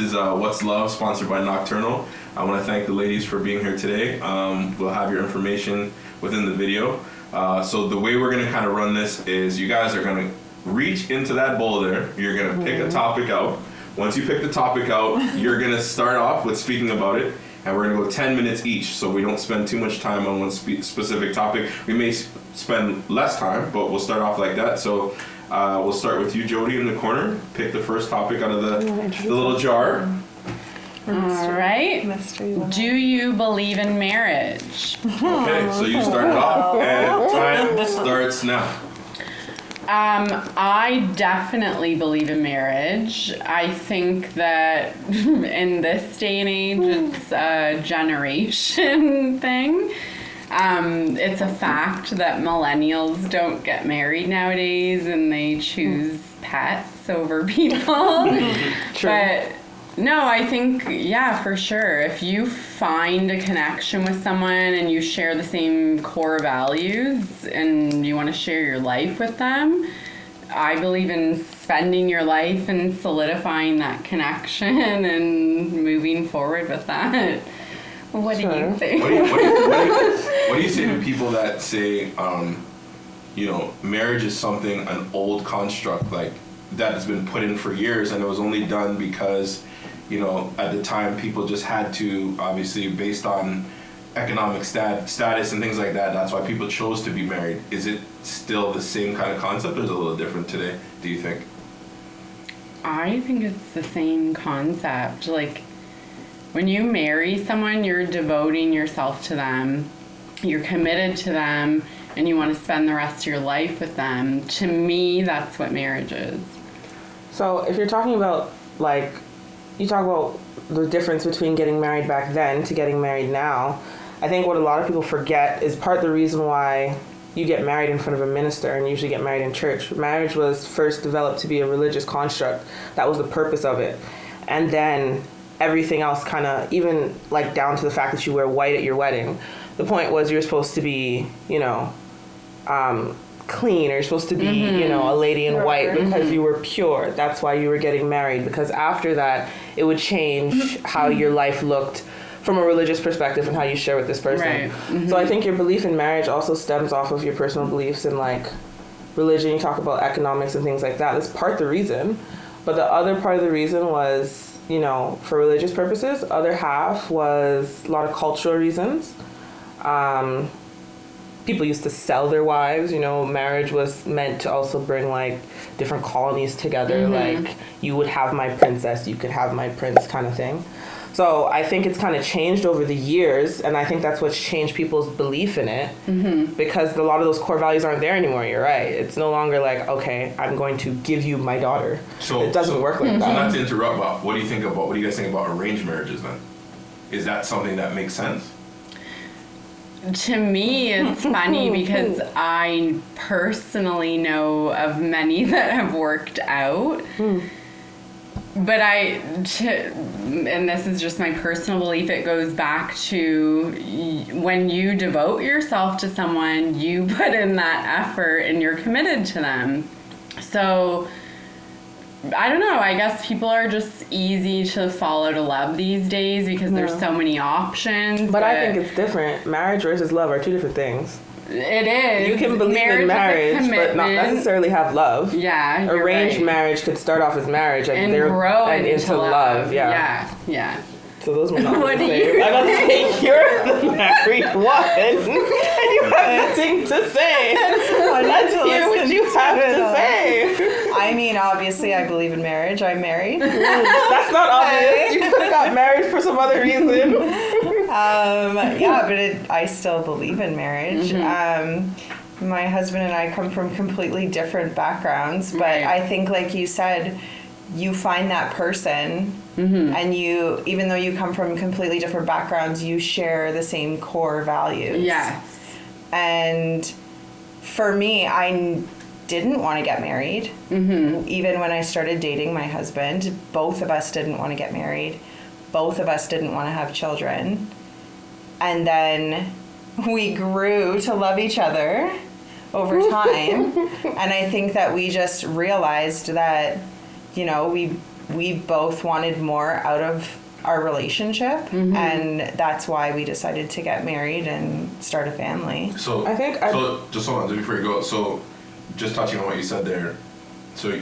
is What's Love, sponsored by Nocturnal. I want to thank the ladies for being here today. We'll have your information within the video. So the way we're going to kind of run this is you guys are going to reach into that bowl there. You're going to pick a topic out. Once you pick the topic out, you're going to start off with speaking about it. And we're going to go 10 minutes each, so we don't spend too much time on one specific topic. We may spend less time, but we'll start off like that. So we'll start with you, Jody, in the corner. Pick the first topic out of the little jar. All right. Do you believe in marriage? Okay, so you start it off, and time starts now. I definitely believe in marriage. I think that in this day and age, it's a generation thing. It's a fact that millennials don't get married nowadays and they choose pets over people. True. But no, I think, yeah, for sure. If you find a connection with someone and you share the same core values and you want to share your life with them, I believe in spending your life and solidifying that connection and moving forward with that. What do you think? What do you say to people that say, marriage is something, an old construct, like that has been put in for years and it was only done because at the time people just had to, obviously based on economic status and things like that, that's why people chose to be married. Is it still the same kind of concept or is it a little different today, do you think? I think it's the same concept. Like, when you marry someone, you're devoting yourself to them, you're committed to them, and you want to spend the rest of your life with them. To me, that's what marriage is. So if you're talking about, like, you talk about the difference between getting married back then to getting married now, I think what a lot of people forget is part of the reason why you get married in front of a minister and usually get married in church. Marriage was first developed to be a religious construct. That was the purpose of it. And then everything else kind of, even like down to the fact that you wear white at your wedding. The point was you're supposed to be, clean, or you're supposed to be, a lady in white because you were pure. That's why you were getting married, because after that, it would change how your life looked from a religious perspective and how you share with this person. Right. Mm-hmm. So I think your belief in marriage also stems off of your personal beliefs in, like, religion. You talk about economics and things like that. That's part of the reason. But the other part of the reason was, for religious purposes. Other half was a lot of cultural reasons. People used to sell their wives. Marriage was meant to also bring, like, different colonies together. Like, you would have my princess, you could have my prince kind of thing. So I think it's kind of changed over the years, and I think that's what's changed people's belief in it, because a lot of those core values aren't there anymore. You're right. It's no longer like, okay, I'm going to give you my daughter. So it doesn't work like that. So not to interrupt, but what do you guys think about arranged marriages then? Is that something that makes sense? To me, it's funny because I personally know of many that have worked out. But and this is just my personal belief, it goes back to when you devote yourself to someone, you put in that effort and you're committed to them. So, I don't know, I guess people are just easy to follow to love these days because there's so many options. But I think it's different. Marriage versus love are two different things. It is. You can believe in marriage, but not necessarily have love. Yeah, arranged marriage could start off as marriage and grow into love. Yeah. So those were not what the do same. you I don't think you're the married one, and you have nothing to say. Let's hear what you have to say. I mean, obviously, I believe in marriage. I'm married. That's not obvious. You could have got married for some other reason. But I still believe in marriage. My husband and I come from completely different backgrounds, but I think, like you said, you find that person, and you, even though you come from completely different backgrounds, you share the same core values. Yes. And for me, I didn't want to get married. Even when I started dating my husband, both of us didn't want to get married. Both of us didn't want to have children. And then we grew to love each other over time. And I think that we just realized that, we we both wanted more out of our relationship, and that's why we decided to get married and start a family. So just hold on before you go. So just touching on what you said there. So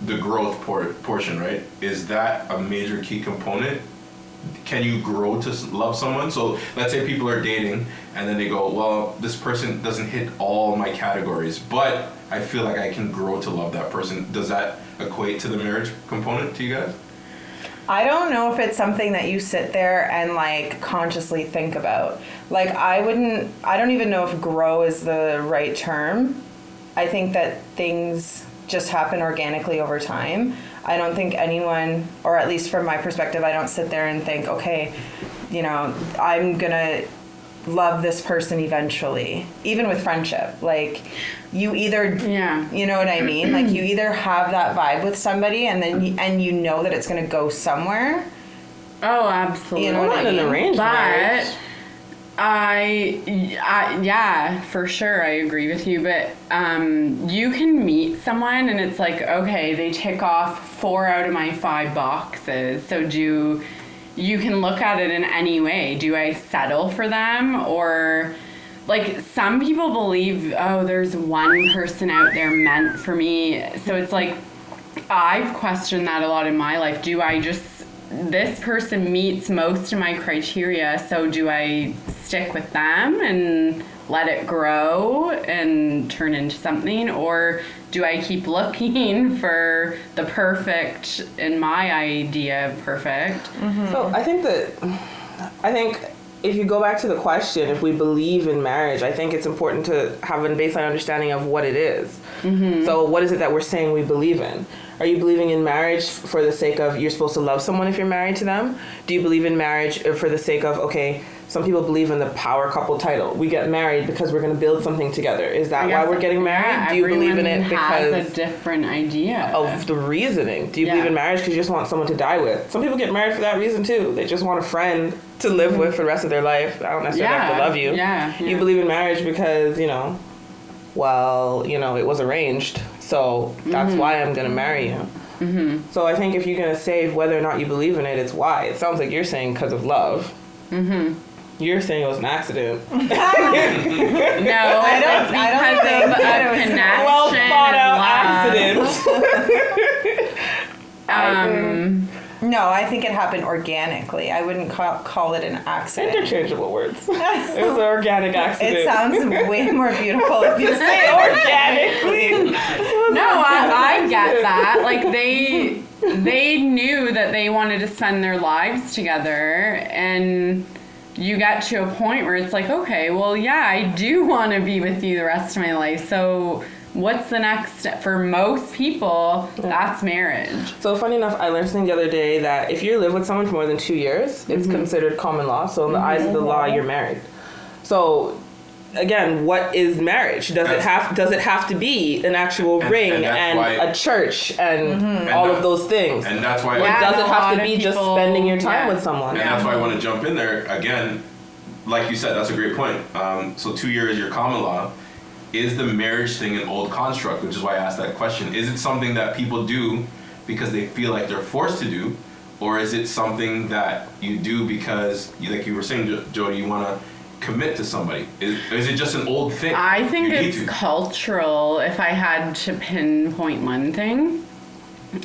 the growth portion, right? Is that a major key component? Can you grow to love someone? So let's say people are dating and then they go, well, this person doesn't hit all my categories, but I feel like I can grow to love that person. Does that equate to the marriage component to you guys? I don't know if it's something that you sit there and like consciously think about. Like I don't even know if grow is the right term. I think that things just happen organically over time. I don't think anyone, or at least from my perspective, I don't sit there and think, okay, you know, I'm gonna love this person eventually. Even with friendship, like you either, you know what I mean? Like you either have that vibe with somebody and then you know that it's gonna go somewhere. Oh, absolutely. You know what I mean? An arranged marriage. Yeah, for sure, I agree with you. But you can meet someone and it's like, okay, they tick off 4 out of my 5 boxes. So you can look at it in any way. Do I settle for them? Or like some people believe, oh, there's one person out there meant for me. So it's like, I've questioned that a lot in my life. This person meets most of my criteria, so do I stick with them and let it grow and turn into something, or do I keep looking for the perfect in my idea of perfect? So I think if you go back to the question, if we believe in marriage, I think it's important to have a baseline understanding of what it is. So what is it that we're saying we believe in? Are you believing in marriage for the sake of you're supposed to love someone if you're married to them? Do you believe in marriage for the sake of, okay, some people believe in the power couple title. We get married because we're going to build something together. Is that why we're getting married? Do you believe in it because has a different idea of the reasoning? Do you believe in marriage because you just want someone to die with? Some people get married for that reason too. They just want a friend to live with for the rest of their life. I don't necessarily have to love you. You believe in marriage because, it was arranged. So that's why I'm going to marry you. So I think if you're going to say whether or not you believe in it, it's why. It sounds like you're saying because of love. You're saying it was an accident. No, it's because of a connection. Well thought out accident. No, I think it happened organically. I wouldn't call it an accident. Interchangeable words. It was an organic accident. It sounds way more beautiful if you say it organically. No, I get that. Like they knew that they wanted to spend their lives together, and you get to a point where it's like, okay, well, yeah, I do want to be with you the rest of my life. So what's the next step? For most people, that's marriage. So funny enough, I learned something the other day that if you live with someone for more than 2 years, it's considered common law. So in the eyes of the law, you're married. So again, what is marriage? Does it have to be an actual ring and a church and all of those things? And that's why. Or does it have to be just spending your time with someone? And that's why I want to jump in there again. Like you said, that's a great point. So 2 years, your common law. Is the marriage thing an old construct? Which is why I asked that question. Is it something that people do because they feel like they're forced to do, or is it something that you do because, like you were saying, Jody, you want to commit to somebody? Is it just an old thing? I think it's cultural. If I had to pinpoint one thing,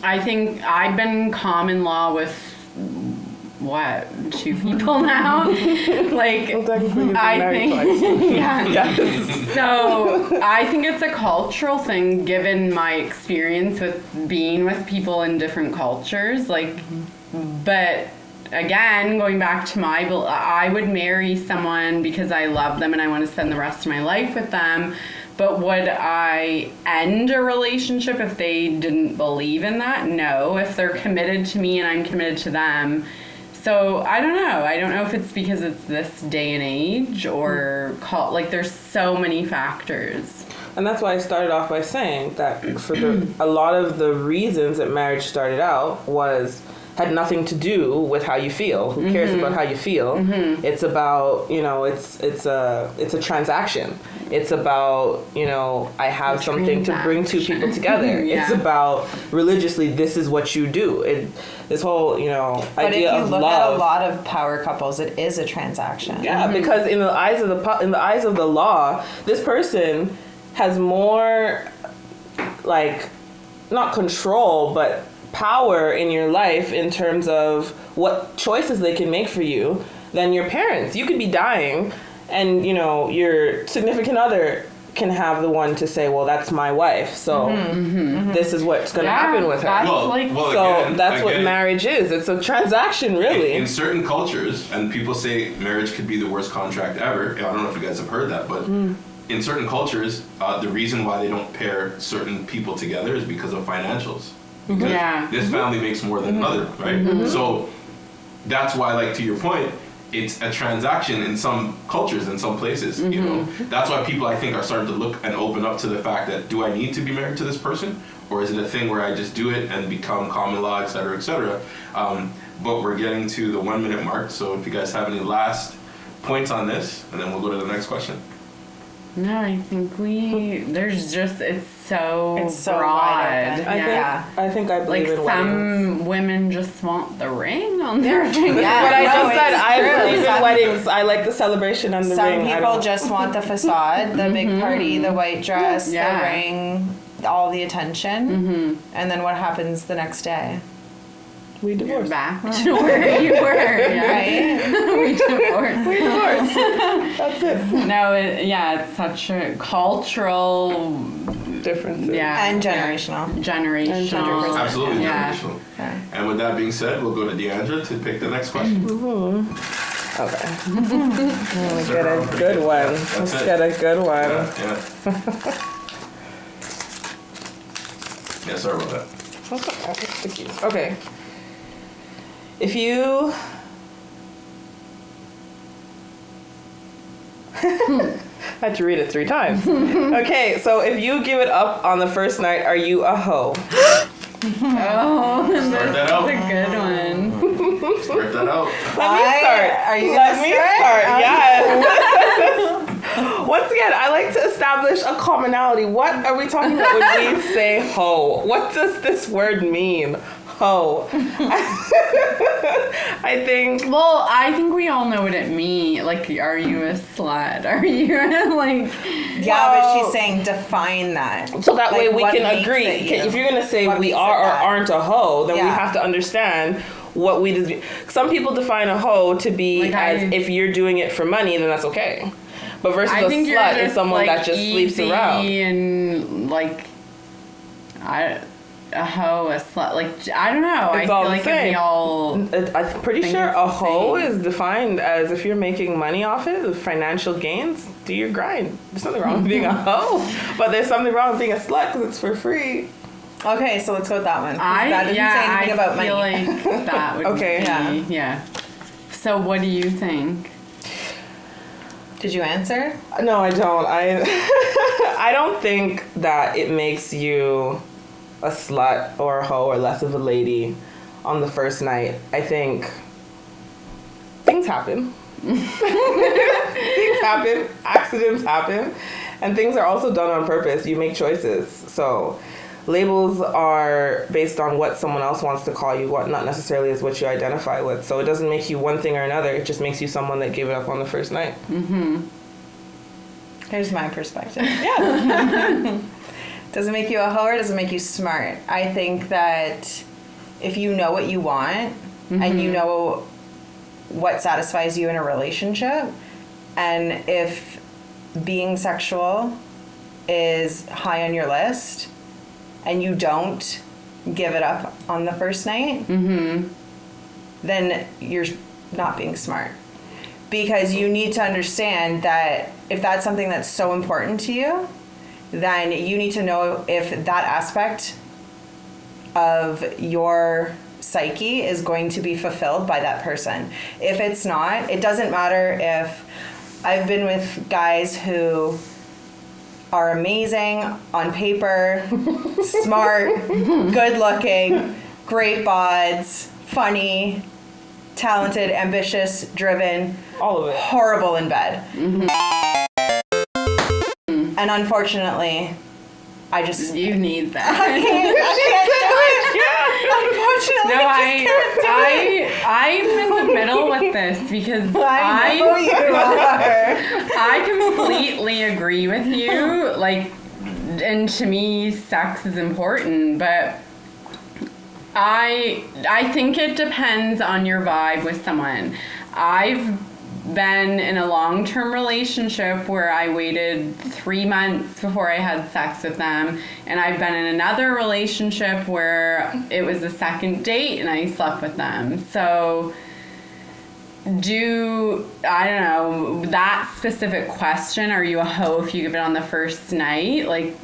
I think I've been common law with 2 people now? Like, I think, So I think it's a cultural thing given my experience with being with people in different cultures. Like, but again, going back to I would marry someone because I love them and I want to spend the rest of my life with them. But would I end a relationship if they didn't believe in that? No. If they're committed to me and I'm committed to them. So I don't know. I don't know if it's because it's this day and age or there's so many factors. And that's why I started off by saying that for a lot of the reasons that marriage started out was had nothing to do with how you feel. Who cares about how you feel? It's about, it's a transaction. It's about, I have something to bring two people together. It's about religiously, this is what you do. This whole, But idea if you of look love. at a lot of power couples, it is a transaction. Yeah, because in the eyes of the law, this person has more, like, not control, but power in your life in terms of what choices they can make for you than your parents. You could be dying, and your significant other can have the one to say, well, that's my wife, so this is what's going to happen with her. That's what marriage is. It's a transaction, really. In certain cultures, and people say marriage could be the worst contract ever. I don't know if you guys have heard that, but in certain cultures, the reason why they don't pair certain people together is because of financials. Because this family makes more than another, right? So that's why, like, to your point, it's a transaction in some cultures, in some places, That's why people, I think, are starting to look and open up to the fact that, do I need to be married to this person? Or is it a thing where I just do it and become common law, et cetera, et cetera? But we're getting to the 1 minute mark, so if you guys have any last points on this, and then we'll go to the next question. No, I think it's so broad. wide open. I think I believe in weddings. Some women just want the ring on their finger. What I just said, I believe in weddings. I like the celebration and the ring. Some people just want the facade, the big party, the white dress, the ring, all the attention. And then what happens the next day? We divorce. Back to where you were, Right? We divorce. We divorce. That's it. No, it's such a cultural Differences. And generational. Generational. Absolutely generational. Okay. And with that being said, we'll go to Deandra to pick the next question. Okay. Let's get a good one. Let's get a good one. Yeah, sorry about that. Okay. If you... I had to read it 3 times. Okay, so if you give it up on the first night, are you a hoe? Oh, Start that out. that's a good one. Start that out. Let me start. Are you Let gonna me start? Yes. Once again, I like to establish a commonality. What are we talking about when we say hoe? What does this word mean? Hoe. I think we all know what it means. Like, are you a slut? Are you like... Yeah, but she's saying define that. So that way we what can makes agree. it you? If you're going to say What we makes are it or that? aren't a hoe, then we Yeah. have to understand what we... Some people define a hoe to be if you're doing it for money, then that's okay. But versus a slut is someone that just sleeps around. And like, a hoe, a slut, like, I don't know. It's I all feel the like same. we all... I'm pretty think sure it's a the hoe same. is defined as if you're making money off it, with financial gains, do your grind. There's nothing wrong with being a hoe, but there's something wrong with being a slut because it's for free. Okay, so let's go with that one. That doesn't say anything about money. I feel like that would Okay. be... Yeah. So what do you think? Did you answer? No, I don't. I don't think that it makes you a slut or a hoe or less of a lady on the first night. I think things happen. Things happen. Accidents happen. And things are also done on purpose. You make choices. So labels are based on what someone else wants to call you, what not necessarily is what you identify with. So it doesn't make you one thing or another. It just makes you someone that gave it up on the first night. Here's my perspective. Yeah. Does it make you a hoe or does it make you smart? I think that if you know what you want and you know what satisfies you in a relationship, and if being sexual is high on your list and you don't give it up on the first night, then you're not being smart. Because you need to understand that if that's something that's so important to you, then you need to know if that aspect of your psyche is going to be fulfilled by that person. If it's not, it doesn't matter if I've been with guys who are amazing on paper, smart, good looking, great bods, funny, talented, ambitious, driven, All of it. horrible in bed. And unfortunately, I just You need that. I can't do it. Unfortunately, No, I just can't do it. I'm in the middle with this because I know you are. I completely agree with you. Like, and to me, sex is important, but I think it depends on your vibe with someone. I've been in a long-term relationship where I waited 3 months before I had sex with them, and I've been in another relationship where it was a second date and I slept with them. So I don't know, that specific question, are you a hoe if you give it on the first night? Like,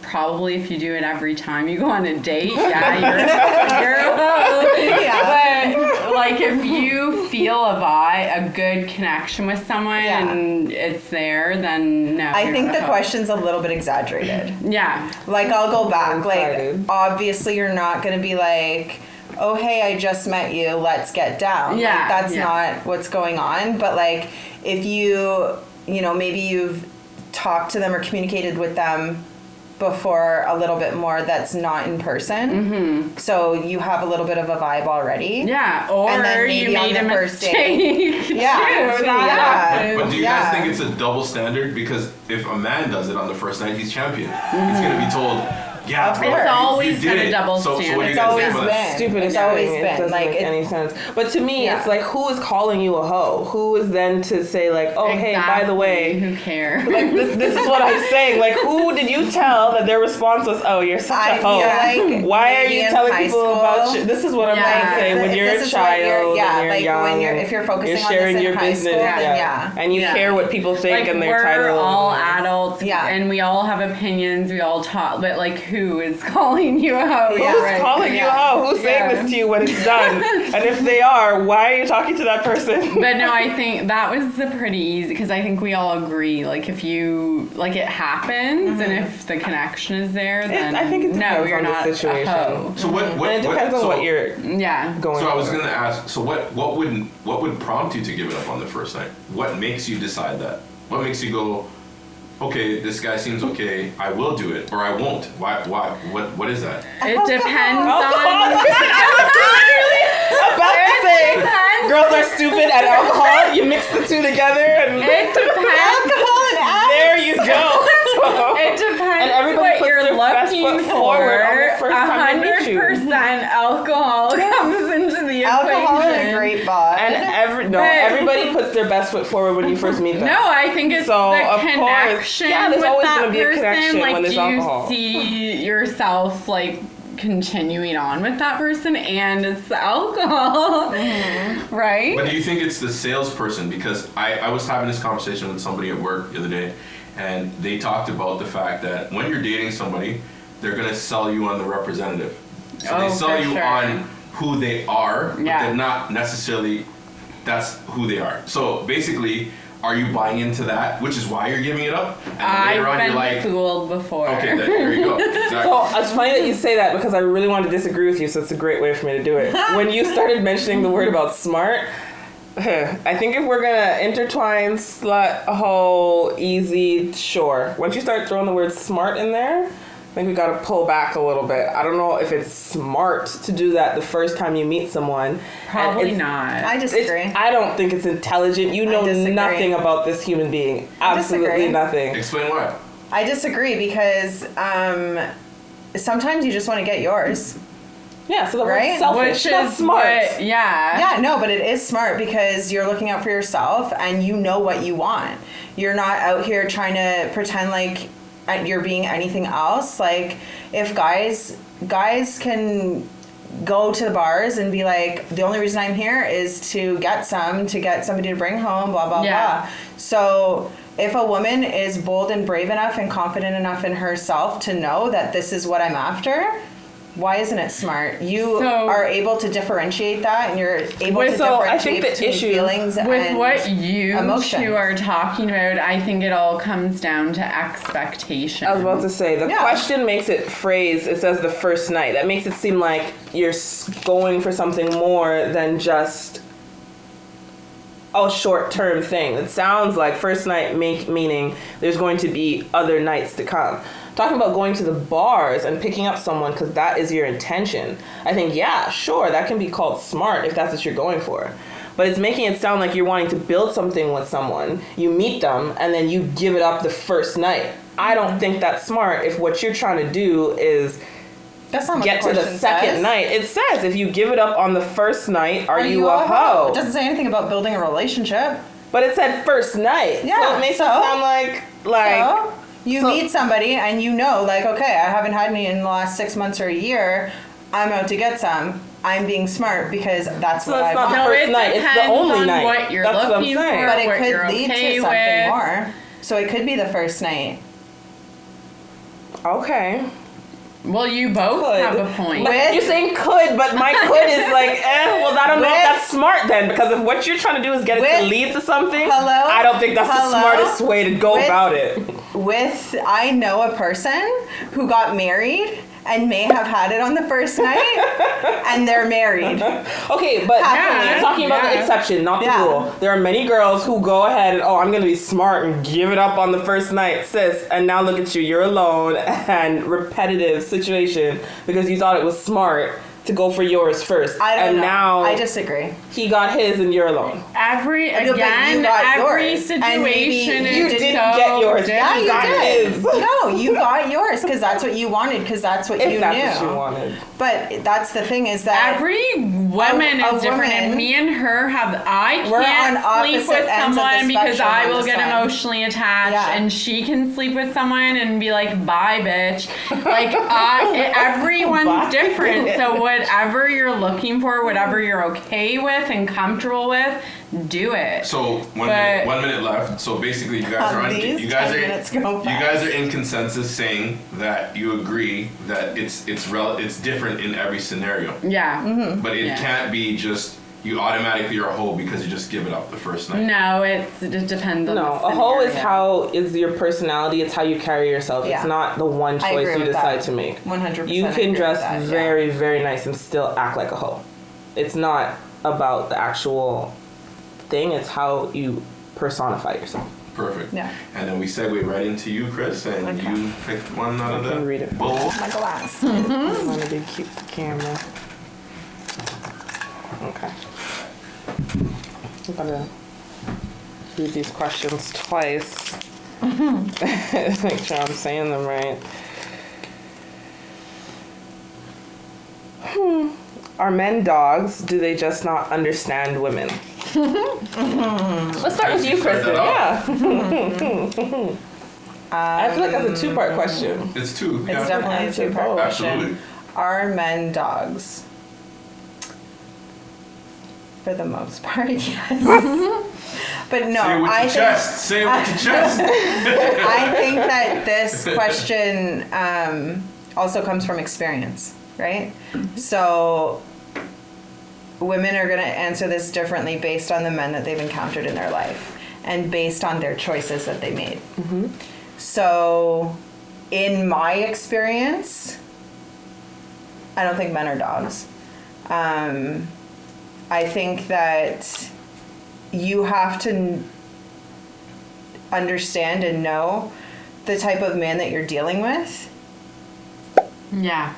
probably if you do it every time you go on a date, yeah, you're a hoe. Yeah. But like, if you feel a good connection with someone and it's there, then no. I you're think not the a hoe. question's a little bit exaggerated. Yeah. Like, I'll go back. Like, Excited. obviously, you're not going to be like, oh, hey, I just met you, let's get down. Yeah, Like, that's yeah. not what's going on. But, like, if maybe you've talked to them or communicated with them before a little bit more that's not in person. Mm-hmm. So you have a little bit of a vibe already. Yeah, or And then you maybe on made a the first mistake. Yeah, too. too, That yeah. happens. But do you Yeah. guys think it's a double standard? Because if a man does it on the first night, he's champion. He's going to be told, yeah, Of bro, course. It's always you did been a it. double So what do standard. you It's guys always think about that? been. Stupidest It's always thing. been. It doesn't Like, make any sense. But to me, Yeah. it's like, who is calling you a hoe? Who is then to say like, oh, hey, by the way, who cares? like this is what I'm saying. Like, who did you tell that their response was, oh, you're such I a hoe? feel like Why are maybe you in telling high people school- about shit? This is what I'm Yeah. trying to say. When If you're this a is what you're- child, yeah, and you're like, young, when you're- and if you're focusing you're on this sharing in your high business, school, then yeah. and you Yeah. care what people think, Like, and their we're title. all and- adults, Yeah. and we all have opinions. We all talk, but like, who is calling you a hoe? Who's Yeah, right. calling you a hoe? Who's saying Yeah. this to you when it's done? And if they are, why are you talking to that person? But no, I think that was a pretty easy, because I think we all agree. Like, if you like, it happens, and if the connection is there, then I think it no, depends you're on the not situation. a hoe. So what And it depends on so, what you're Yeah. going. So I was for. going to ask. So what would prompt you to give it up on the first night? What makes you decide that? What makes you go, okay, this guy seems okay, I will do it, or I won't? Why? What is that? It depends Alcohol. on. About to say, depends. girls are stupid at alcohol. You mix the two together, and It depends. there you go. It depends And everybody what puts you're their best looking foot forward on the for. first time they meet you. 100% alcohol comes into the Alcohol is a equation. great bond. And everybody puts their best foot forward when you first meet them. No, I think it's So, the of course, connection yeah, there's with always that gonna be a person. connection Like, when there's do you alcohol. see yourself like continuing on with that person, and it's the alcohol, right? But do you think it's the salesperson? Because I was having this conversation with somebody at work the other day, and they talked about the fact that when you're dating somebody, they're going to sell you on the representative. So they Oh, sell for you sure. on who they are, but Yeah. they're not necessarily that's who they are. So basically, are you buying into that, which is why you're giving it up? And then later I've on, been you're like, fooled before. okay, there you go. Exactly. So it's funny that you say that, because I really want to disagree with you, so it's a great way for me to do it. When you started mentioning the word about smart, I think if we're gonna intertwine slut, hoe, easy, sure. Once you start throwing the word smart in there, I think we gotta pull back a little bit. I don't know if it's smart to do that the first time you meet someone. And Probably it's- not. I disagree. I don't think it's intelligent. You know disagree. nothing about this human being. Absolutely disagree. nothing. Explain why. I disagree because sometimes you just want to get yours. Yeah, so the Right? word's selfish, Which not is smart. what, yeah. Yeah, no, but it is smart because you're looking out for yourself and you know what you want. You're not out here trying to pretend like you're being anything else. Like, if guys can go to the bars and be like, the only reason I'm here is to get somebody to bring home, blah, blah, Yeah. blah. So if a woman is bold and brave enough and confident enough in herself to know that this is what I'm after, Why isn't it smart? You So- are able to differentiate that, and you're able to So, differentiate I think the between issue feelings With and what you emotions. two are talking about, I think it all comes down to expectation. I was about to say, the Yeah. question makes it phrase, it says the first night. That makes it seem like you're going for something more than just a short-term thing. It sounds like first night meaning there's going to be other nights to come. Talking about going to the bars and picking up someone because that is your intention. I think, yeah, sure, that can be called smart if that's what you're going for. But it's making it sound like you're wanting to build something with someone. You meet them and then you give it up the first night. I don't think that's smart if what you're trying to do is That's not what get to the question second says. night. It says if you give it up on the first night, are you a hoe? It doesn't say anything about building a relationship. But it said first night. Yeah, So it makes so? it sound like So you so- meet somebody and you know, like, okay, I haven't had any in the last 6 months or a year. I'm out to get some. I'm being smart because that's So what that's I not want. the No, first it night. It's the depends only on night. what you're That's what I'm looking saying. for. But it what could you're lead okay to something with. more. So it could be the first night. Okay. Well, you both Could. have a point. With- You're saying could, but my could is like, well, I don't know if With- that's smart then, because if what you're trying to do is get it to With- lead to something, Hello? I don't think that's Hello? the smartest way to go With- about it. I know a person who got married and may have had it on the first night and they're married. Okay, but Happily. you're talking about the Yeah. exception, not the Yeah. rule. There are many girls who go ahead and, I'm going to be smart and give it up on the first night, sis. And now look at you, you're alone and repetitive situation because you thought it was smart to go for yours first. I don't and know. now I disagree. he got his and you're alone. Every but you again, got every yours, and maybe situation you is didn't so get yours. different. Yeah, you got did. his. No, you got yours because that's what you wanted because that's what If you that's knew. what you wanted. But that's the thing is that Every woman A is different, and woman- me and her have. I We're can't on sleep opposite with ends of the someone because spectrum I on will this get one. emotionally attached, Yeah. and she can sleep with someone and be like, "Bye, bitch." Like everyone's Bye. different, so whatever you're looking for, whatever you're okay with and comfortable with, do it. So But- 1 minute left. So basically, you guys are These you guys 10 are minutes go you guys fast. are in consensus saying that you agree that it's different in every scenario, Yeah. but it Yeah. can't be just you automatically are a hoe because you just give it up the first night. No, it depends on No, the a hoe is scenario. how is your personality. It's how you carry yourself. Yeah. It's not the one I choice agree you with decide that. to make. 100% You agree can with dress that, yeah. very, very nice and still act like a hoe. It's not about the actual thing. It's how you personify yourself. Perfect. Yeah. And then we segue right into you, Chris, and Okay. you picked one out of I can the read it. bowl. My glass. I want to be cute with the camera. Okay. I'm gonna read these questions twice. Make sure I'm saying them right. Are men dogs? Do they just not understand women? Let's start with you, Start Kristen. that Yeah. I feel like that's a two-part question. It's two. It's yeah. definitely a Answer two-part both. question. Absolutely. Are men dogs? For the most part, yes. But no, Say it with I your think chest. Say it with your chest. I think that this question also comes from experience, right? So women are going to answer this differently based on the men that they've encountered in their life and based on their choices that they made. So in my experience, I don't think men are dogs. I think that you have to understand and know the type of man that you're dealing with Yeah.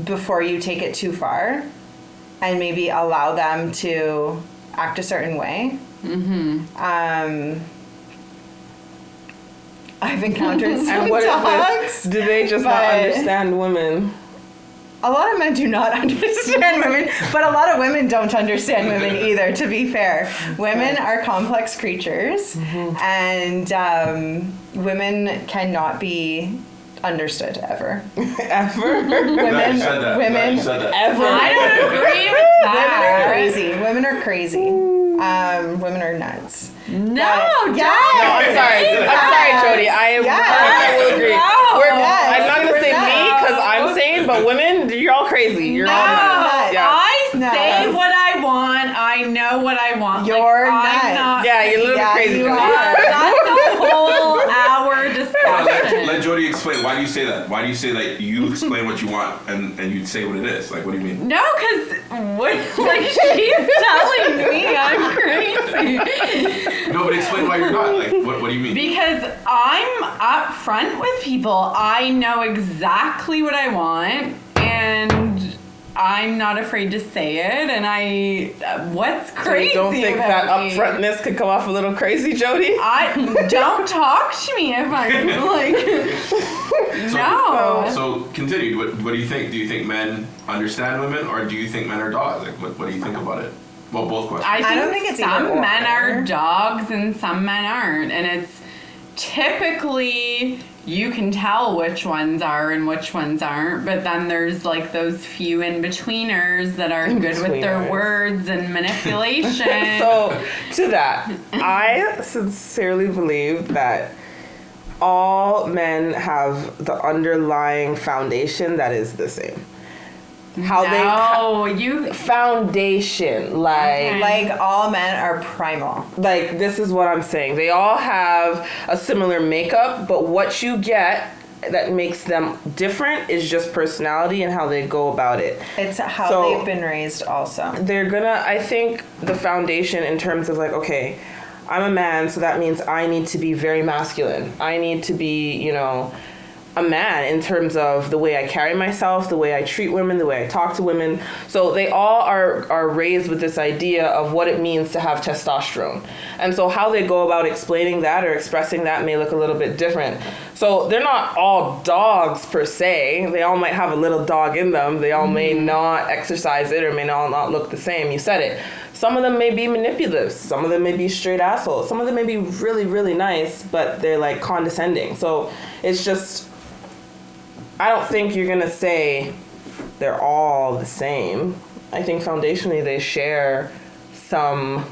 before you take it too far and maybe allow them to act a certain way. I've encountered some And what dogs. is this? Do they just not but- understand women? A lot of men do not understand women, but a lot of women don't understand women either, to be fair. Women are complex creatures, and women cannot be understood ever. Ever? Glad you Women, said that. Glad women, you said that. Ever? I don't agree with women are that. crazy. Women are crazy. Women are nuts. No, Yeah. No, I'm sorry. I'm sorry, Jody. I Yes. I will agree. No. We're, Yes. I'm not gonna We're say not. me because but women, you're all crazy. You're all nuts. Yeah. I say what I want. I know what I want. You're I'm nuts. not. Yeah, you're a little crazy. you Jody. are. That's a whole hour discussion. Let Jody explain. Why do you say that? Why do you say that you explain what you want and you say what it is? Like, what do you mean? No, because like she's telling me I'm crazy. No, but explain why you're not. Like, what do you mean? Because I'm upfront with people. I know exactly what I want, and I'm not afraid to say it. And what's crazy? You don't think about that me? upfrontness could come off a little crazy, Jody? I don't talk to me if I'm like no. So continue. What do you think? Do you think men understand women, or do you think men are dogs? Like, what do you think about it? Well, both questions. I don't think it's either some or. men are dogs and some men aren't, and it's typically you can tell which ones are and which ones aren't, but then there's like those few in-betweeners that are good with their In-betweeners. words and manipulation. So, to that, I sincerely believe that all men have the underlying foundation that is the same. Foundation, like Okay. Like all men are primal. like this is what I'm saying. They all have a similar makeup, but what you get that makes them different is just personality and how they go about it. It's how So- they've been raised also. They're gonna, I think the foundation in terms of like, okay, I'm a man, so that means I need to be very masculine. I need to be, you know, a man in terms of the way I carry myself, the way I treat women, the way I talk to women. So they all are raised with this idea of what it means to have testosterone. And so how they go about explaining that or expressing that may look a little bit different. So they're not all dogs per se. They all might have a little dog in them. They all may not exercise it or may all not look the same. You said it. Some of them may be manipulative. Some of them may be straight assholes. Some of them may be really, really nice, but they're like condescending. So it's just, I don't think you're gonna say they're all the same. I think foundationally they share some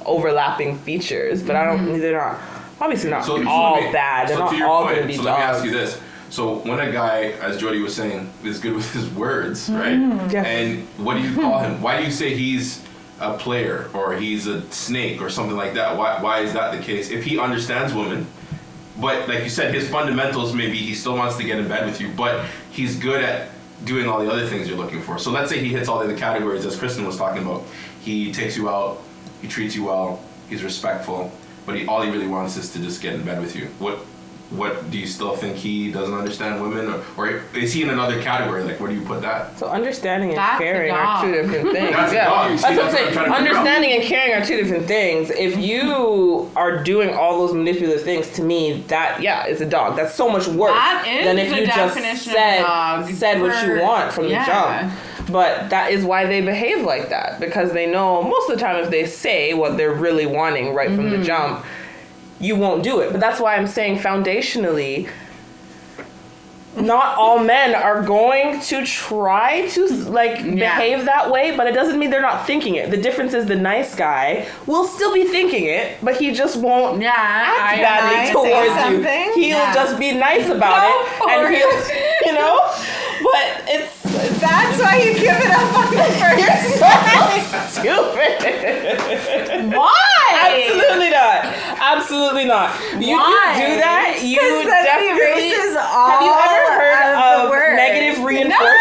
overlapping features, but I don't. They're not obviously not all bad. They're not all gonna be so dogs. let me ask you this. So when a guy, as Jody was saying, is good with his words, right? Yeah. And what do you call him? Why do you say he's a player or he's a snake or something like that? Why is that the case? If he understands women, but like you said, his fundamentals maybe he still wants to get in bed with you, but he's good at doing all the other things you're looking for. So let's say he hits all the other categories as Kristen was talking about. He takes you out, he treats you well, he's respectful, but all he really wants is to just get in bed with you. What do you still think he doesn't understand women, or is he in another category? Like, where do you put that? So understanding and That's a caring are dog. two different things. That's a dog. You see, That's what I'm that's what I'm saying. trying to figure out. Understanding and caring are two different things. If you are doing all those manipulative things, to me, that it's a dog. That's so much worse That is than if the you just definition of dog said what you for- want from yeah. the jump. But that is why they behave like that, because they know most of the time if they say what they're really wanting right from the jump, you won't do it. But that's why I'm saying foundationally, not all men are going to try to behave that way, but it doesn't mean they're not thinking it. The difference is the nice guy will still be thinking it, but he just won't act badly say towards something? you. He'll just be nice about Go it, for and it. he'll, but it's That's why you give it up on the first. stupid. Why? Absolutely not. Absolutely not. You Why? do that, you Because then he definitely. erases all Have you ever heard of the of words. negative reinforcement?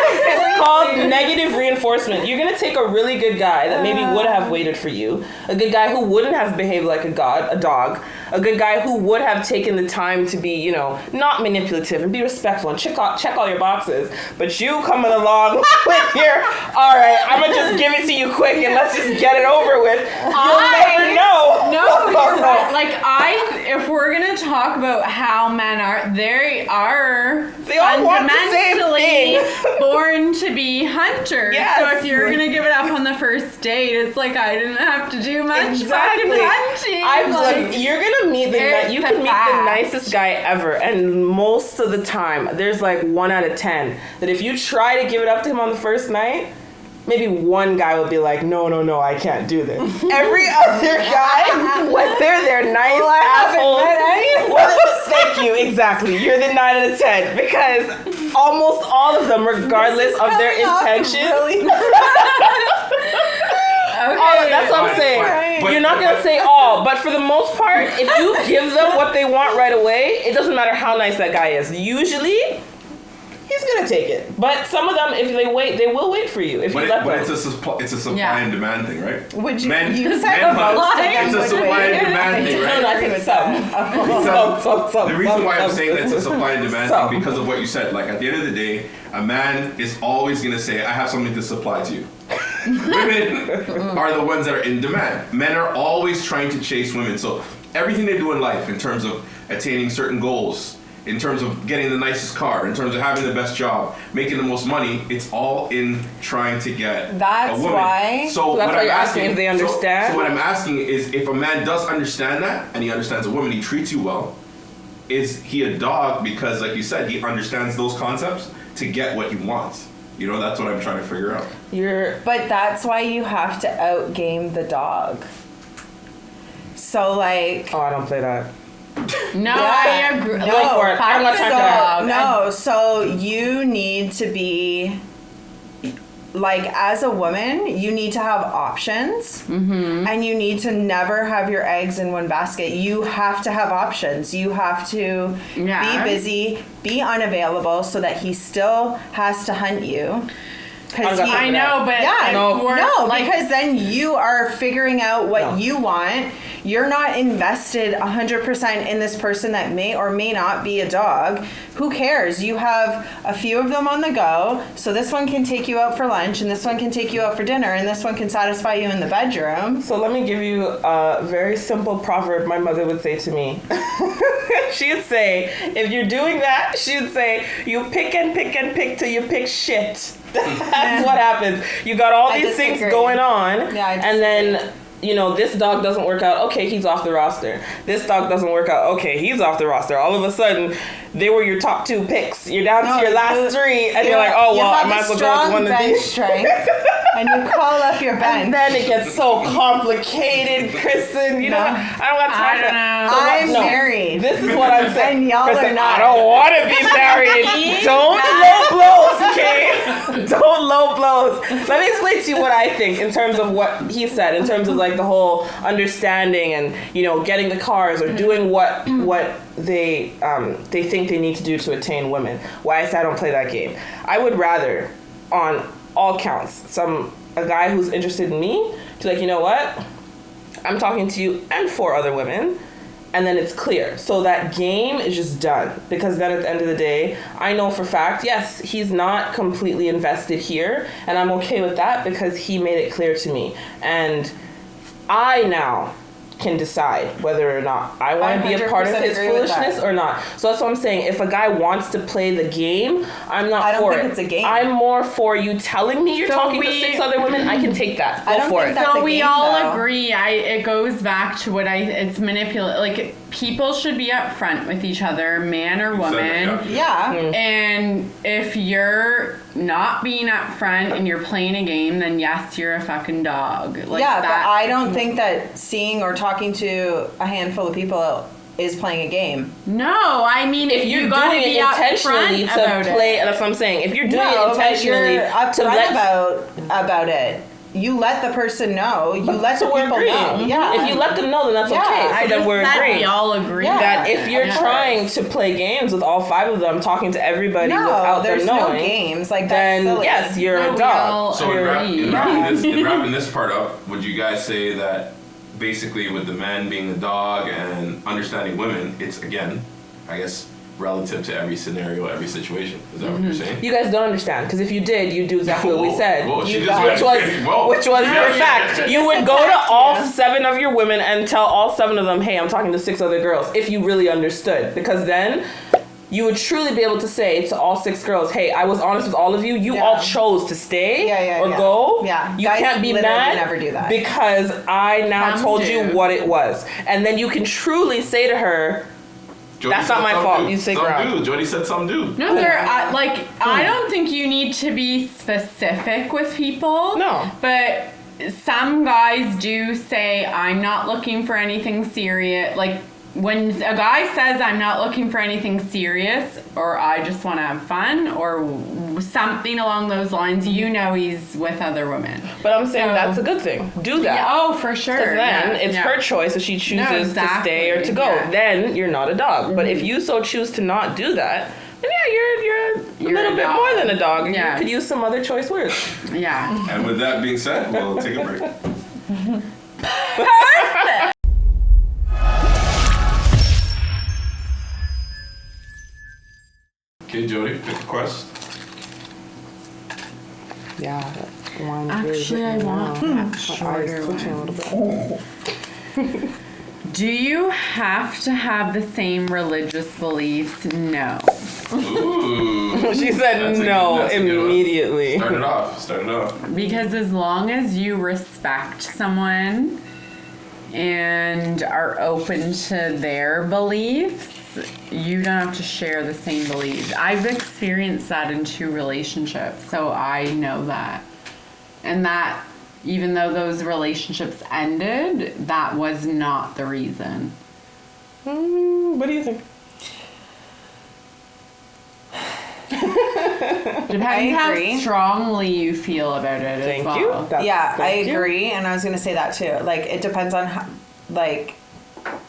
It's called negative reinforcement. You're gonna take a really good guy that maybe would have waited for you, a good guy who wouldn't have behaved like a dog, a good guy who would have taken the time to be, not manipulative and be respectful and check all your boxes. But you coming along with your, all right, I'm gonna just give it to you quick and let's just get it over with. You'll never know. No, you're right. Like if we're gonna talk about how men are, they are all want the same fundamentally thing. born to be hunters. Yes. So if you're gonna give it up on the first date, it's like I didn't have to do much fucking hunting. Look, you're gonna meet you it's can a meet fact. the nicest guy ever, and most of the time, there's like 1 out of 10 that if you try to give it up to him on the first night, maybe one guy would be like, no, I can't do this. Every other guy, whether they're nice assholes, thank you, exactly. You're the 9 out of 10 because almost all of them, regardless of their intentions. Okay. That's what I'm saying. But you're not gonna say all, but for the most part, if you give them what they want right away, it doesn't matter how nice that guy is. Usually, he's gonna take it. But some of them, if they wait, they will wait for you if you let them. But it's a supply and demand thing, right? Would you? Men, You said men most hunt. of them It's a would supply wait. and demand thing, No, right? I think some. The reason why I'm saying that it's a supply and demand Some. thing because of what you said. Like at the end of the day, a man is always gonna say, "I have something to supply to you." Women are the ones that are in demand. Men are always trying to chase women. So everything they do in life, in terms of attaining certain goals, in terms of getting the nicest car, in terms of having the best job, making the most money, it's all in trying to get That's a woman. why- So that's why you're asking if they understand? So what I'm asking is, if a man does understand that and he understands a woman, he treats you well, is he a dog because, like you said, he understands those concepts to get what he wants? You know, that's what I'm trying to figure out. But that's why you have to outgame the dog. So like. Oh, I don't play that. No, Yeah. I agree. No, Go for it. I'm not trying to dog. No, so you need to be like, as a woman, you need to have options, and you need to never have your eggs in one basket. You have to have options. You have to Yeah. be busy, be unavailable, so that he still has to hunt you. Because I know, but yeah, if No. we're, no, like, because then you are figuring out what No. you want. You're not invested 100% in this person that may or may not be a dog. Who cares? You have a few of them on the go, so this one can take you out for lunch, and this one can take you out for dinner, and this one can satisfy you in the bedroom. So let me give you a very simple proverb my mother would say to me. She would say, if you're doing that, she would say, you pick and pick and pick till you pick shit. That's what happens. You got all I these things disagree. going on, Yeah, I and then, you know, this dog doesn't work out. Okay, he's off the roster. This dog doesn't work out. Okay, he's off the roster. All of a sudden, they were your top 2 picks. You're down to your last 3, and you're like, oh, well, I might as well go with one of these. strength, and you call up your bench. And then it gets so complicated, Kristen. You know, No. I don't got time I for don't that. know. So I'm no, married. This is what I'm saying. And y'all Kristen, are not. I don't want to be married. Don't low blows, okay? Don't low blows. Let me explain to you what I think in terms of what he said, in terms of like the whole understanding and, you know, getting the cars or doing what they think they need to do to attain women. Why I say I don't play that game. I would rather, on all counts, a guy who's interested in me to, like, you know what? I'm talking to you and 4 other women, and then it's clear. So that game is just done. Because then at the end of the day, I know for fact, yes, he's not completely invested here, and I'm okay with that because he made it clear to me. And I now can decide whether or not I want to be a part of 100% his agree with foolishness that. or not. So that's what I'm saying. If a guy wants to play the game, I'm not I don't for think it. it's a game. I'm more for you telling me you're So talking to we- 6 other women. I can take that. Go I don't for think it. that's So a we game, all though. agree. It goes back to what it's manipulate. Like, people should be upfront with each other, man or said that, woman. yeah. Yeah. And if you're not being upfront and you're playing a game, then yes, you're a fucking dog. Like, yeah, that. but I don't think that seeing or talking to a handful of people is playing a game. No, I mean, If you're gotta doing be it intentionally upfront to about play, it. that's what I'm saying. If you're doing No, it but intentionally you're to upfront let about it. You let the person know. You let the so we're people agreeing. know. Yeah. If you let them know, then that's Yeah, okay. So I then just we're said agreeing. we all agree Yeah. That if you're Yeah. trying to play games with all 5 of them, talking to everybody without there's them knowing, no games. Like, that's then silly. yes, you're No, a we dog. all So in, agree. wrapping this part up, would you guys say that basically with the man being a dog and understanding women, it's again, I guess, relative to every scenario, every situation? Is that what you're saying? You guys don't understand, because if you did, you'd do exactly what we said. Whoa, she You just guys- went- whoa. which was Yeah. for fact. You would go to all 7 of your women and tell all 7 of them, hey, I'm talking to 6 other girls, if you really understood. Because then you would truly be able to say to all 6 girls, hey, I was honest with all of you. You Yeah. all chose to stay or yeah. go. Yeah. You Guys can't be literally mad never do that. because I now Some told you do. what it was. And then you can truly say to her, That's not my fault. You say ground. Jody said some dude. No, I don't think you need to be specific with people. No. But some guys do say, I'm not looking for anything serious. Like, when a guy says, I'm not looking for anything serious, or I just want to have fun, or something along those lines, you know he's with other women. But I'm saying that's a good thing. Do that. Yeah, oh, for sure. Because then it's her choice if she chooses to stay or to go. Yeah. Then you're not a dog. Mm-hmm. But if you so choose to not do that, then you're a little bit more than a dog. Yeah. You could use some other choice words. Yeah. And with that being said, we'll take a break. Perfect. Okay, Jody, pick a quest. Yeah. Actually, I want that shorter one. Do you have to have the same religious beliefs? No. Ooh. She said no immediately. Start it off. Because as long as you respect someone and are open to their beliefs, you don't have to share the same beliefs. I've experienced that in 2 relationships, so I know that. And that, even though those relationships ended, that was not the reason. What do you think? Depends how strongly you feel about it as well. I agree, and I was going to say that too. Like, it depends on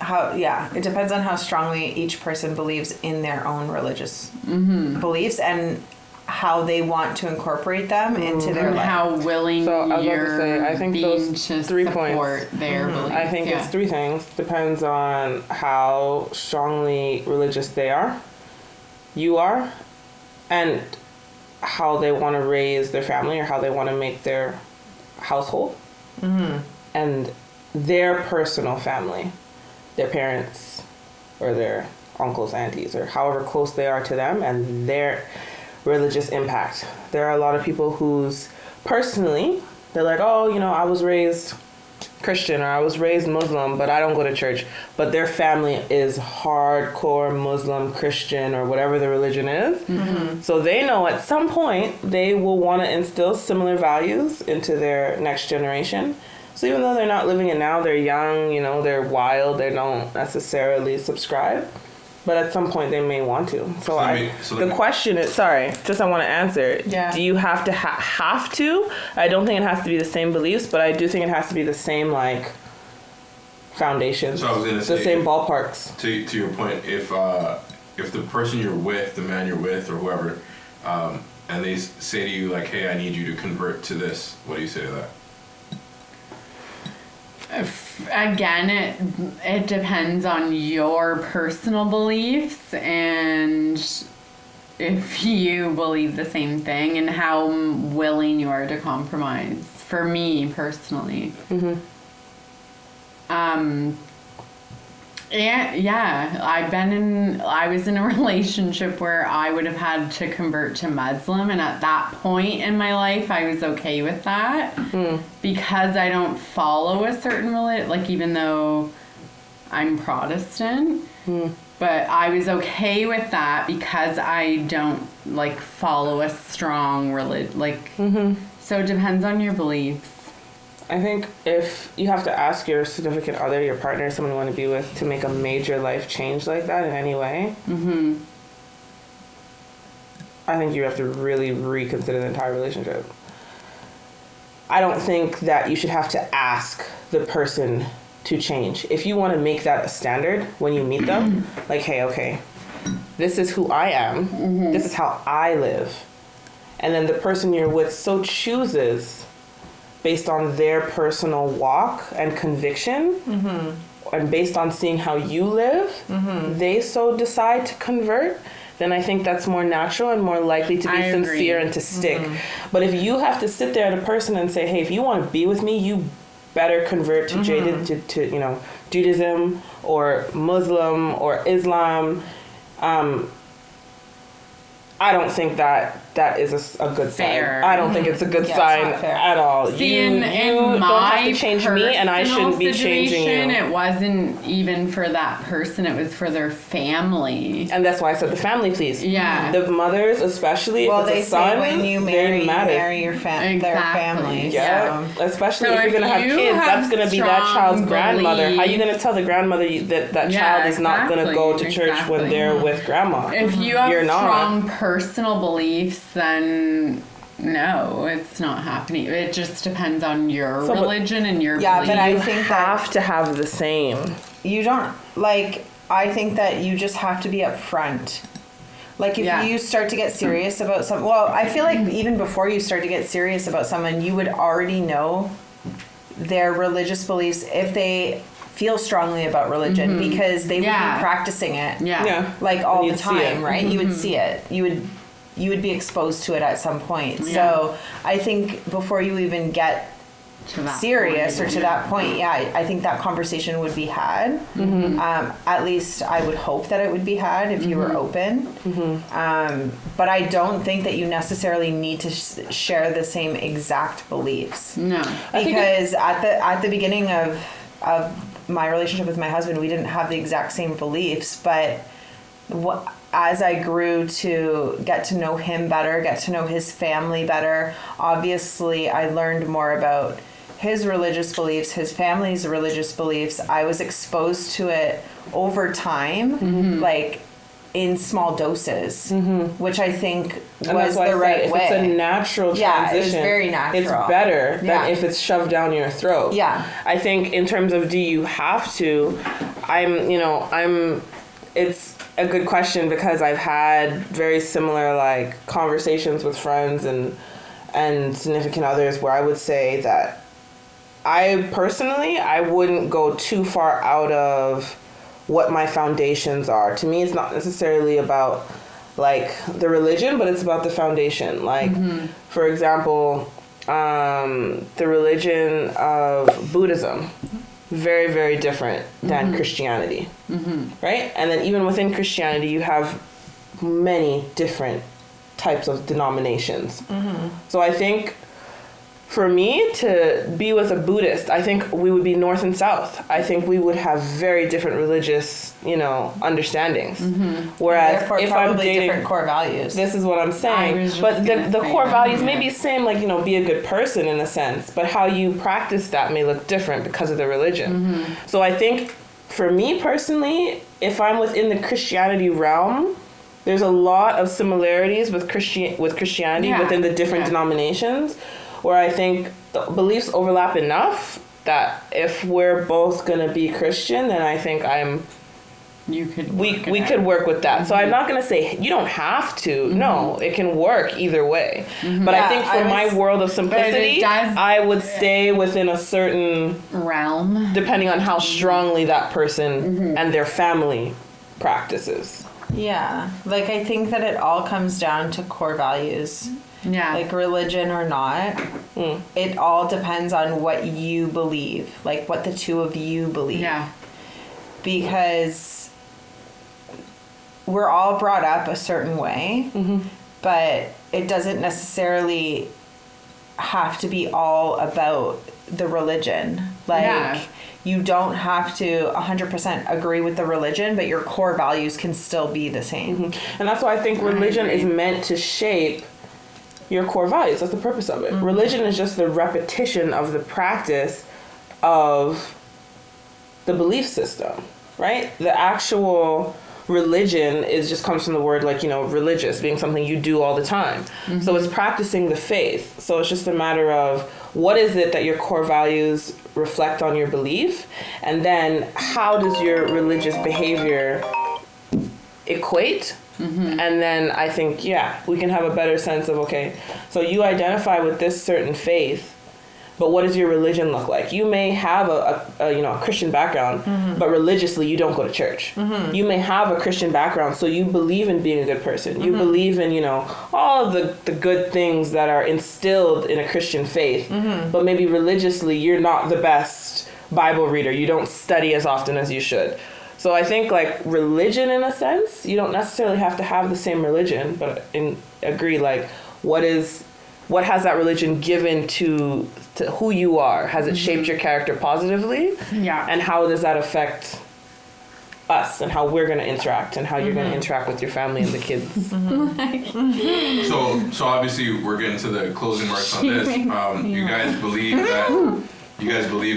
it depends on how strongly each person believes in their own religious beliefs and how they want to incorporate them into their life. How willing you're I think being those to 3 support points. their beliefs. I think it's 3 things. Depends on how strongly religious they are, you are, and how they want to raise their family or how they want to make their household. And their personal family, their parents or their uncles, aunties, or however close they are to them, and their religious impact. There are a lot of people who's personally, they're like, oh, I was raised Christian or I was raised Muslim, but I don't go to church. But their family is hardcore Muslim, Christian, or whatever the religion is. So they know at some point they will want to instill similar values into their next generation. So even though they're not living it now, they're young, they're wild, they don't necessarily subscribe. But at some point they may want to. The question is, I want to answer. Yeah. Do you have to have to? I don't think it has to be the same beliefs, but I do think it has to be the same foundations. So I was going to say, the same ballparks. To your point, if the person you're with, the man you're with, or whoever, and they say to you like, "Hey, I need you to convert to this," what do you say to that? Again, it depends on your personal beliefs and if you believe the same thing and how willing you are to compromise. For me personally, I was in a relationship where I would have had to convert to Muslim, and at that point in my life I was okay with that because I don't follow a certain religion, even though I'm Protestant, but I was okay with that because I don't follow a strong religion, so it depends on your beliefs. I think if you have to ask your significant other, your partner, someone you want to be with, to make a major life change like that in any way, I think you have to really reconsider the entire relationship. I don't think that you should have to ask the person to change. If you want to make that a standard when you meet them, hey, okay, this is who I am, this is how I live, and then the person you're with so chooses based on their personal walk and conviction, and based on seeing how you live, they so decide to convert, then I think that's more natural and more likely to be sincere and to stick. But if you have to sit there at a person and say, hey, if you want to be with me, you better convert to Judaism or Muslim or Islam, I don't think that that is a good Fair. sign. I don't think it's a good Yeah, sign it's not fair. at all. See, you in don't my have to change me, and I shouldn't be personal changing situation, you. It wasn't even for that person; it was for their family. And that's why I said the family, please. Yeah. The mothers, especially Well, if they it's a son, say when you they matter. marry their family. Exactly. Yeah, especially So if you're gonna have if you kids, have that's gonna be that strong child's grandmother. How are you beliefs- gonna tell the grandmother that Yeah, child is not gonna go to church when exactly. they're with grandma? If you have You're not. strong personal beliefs, then no, it's not happening. It just depends on your So, but- religion and your Yeah, beliefs. but I You think have to have the same. you don't like. I think that you just have to be upfront. Like if Yeah. you start to get serious about some, well, I feel like even before you start to get serious about someone, you would already know their religious beliefs if they feel strongly about religion because they would Yeah. be practicing it. Yeah. Like all And the you'd see it. time, right? You would see it. You would be exposed to it at some point. Yeah. So I think before you even get To that serious point, or to that point, yeah, I think that conversation would be had. At least I would hope that it would be had if you were open. But I don't think that you necessarily need to share the same exact beliefs. No. Because at the beginning of my relationship with my husband, we didn't have the exact same beliefs, but as I grew to get to know him better, get to know his family better, obviously I learned more about his religious beliefs, his family's religious beliefs. I was exposed to it over time, like in small doses, which I think And was that's why the I right said if way. it's a natural Yeah, transition, it was very natural. it's better Yeah. than if it's shoved down your throat. Yeah. I think in terms of do you have to, it's a good question because I've had very similar like conversations with friends and significant others where I would say that I personally, I wouldn't go too far out of what my foundations are. To me, it's not necessarily about like the religion, but it's about the foundation. Like, for example, the religion of Buddhism, very, very different than Christianity, right? And then even within Christianity, you have many different types of denominations. So I think for me to be with a Buddhist, I think we would be north and south. I think we would have very different religious, understandings. Whereas Therefore, if I'm probably dating, different core values. this is what I'm I saying. was just But gonna the say core that, values may yeah. be same, like, be a good person in a sense. But how you practice that may look different because of the religion. So I think for me personally, if I'm within the Christianity realm, there's a lot of similarities with Christianity Yeah, within the different yeah. denominations, where I think the beliefs overlap enough that if we're both gonna be Christian, then I think You could. we work it could out. work with that. So I'm not gonna say you don't have to. No, it can work either way. But I Yeah, think for my world of simplicity, does- I would stay within a certain, realm. depending on how strongly that person and their family practices. Yeah, like I think that it all comes down to core values, Yeah. like religion or not. It all depends on what you believe, like what the two of you believe. yeah. Because we're all brought up a certain way, but it doesn't necessarily have to be all about the religion. Like, Yeah. you don't have to 100% agree with the religion, but your core values can still be the same. And that's why I think religion is agree. meant to shape your core values. That's the purpose of it. Religion is just the repetition of the practice of the belief system, right? The actual religion just comes from the word religious, being something you do all the time. So it's practicing the faith. So it's just a matter of what is it that your core values reflect on your belief, and then how does your religious behavior equate? And then I think, we can have a better sense of, okay, so you identify with this certain faith, but what does your religion look like? You may have a Christian background, but religiously you don't go to church. You may have a Christian background, so you believe in being a good person. You believe in, all of the good things that are instilled in a Christian faith, but maybe religiously you're not the best Bible reader. You don't study as often as you should. So I think religion in a sense, you don't necessarily have to have the same religion, but agree what has that religion given to who you are? Has it shaped your character positively? Yeah. And how does that affect us and how we're going to interact and how you're going to interact with your family and the kids? So obviously we're getting to the closing marks on this. You guys believe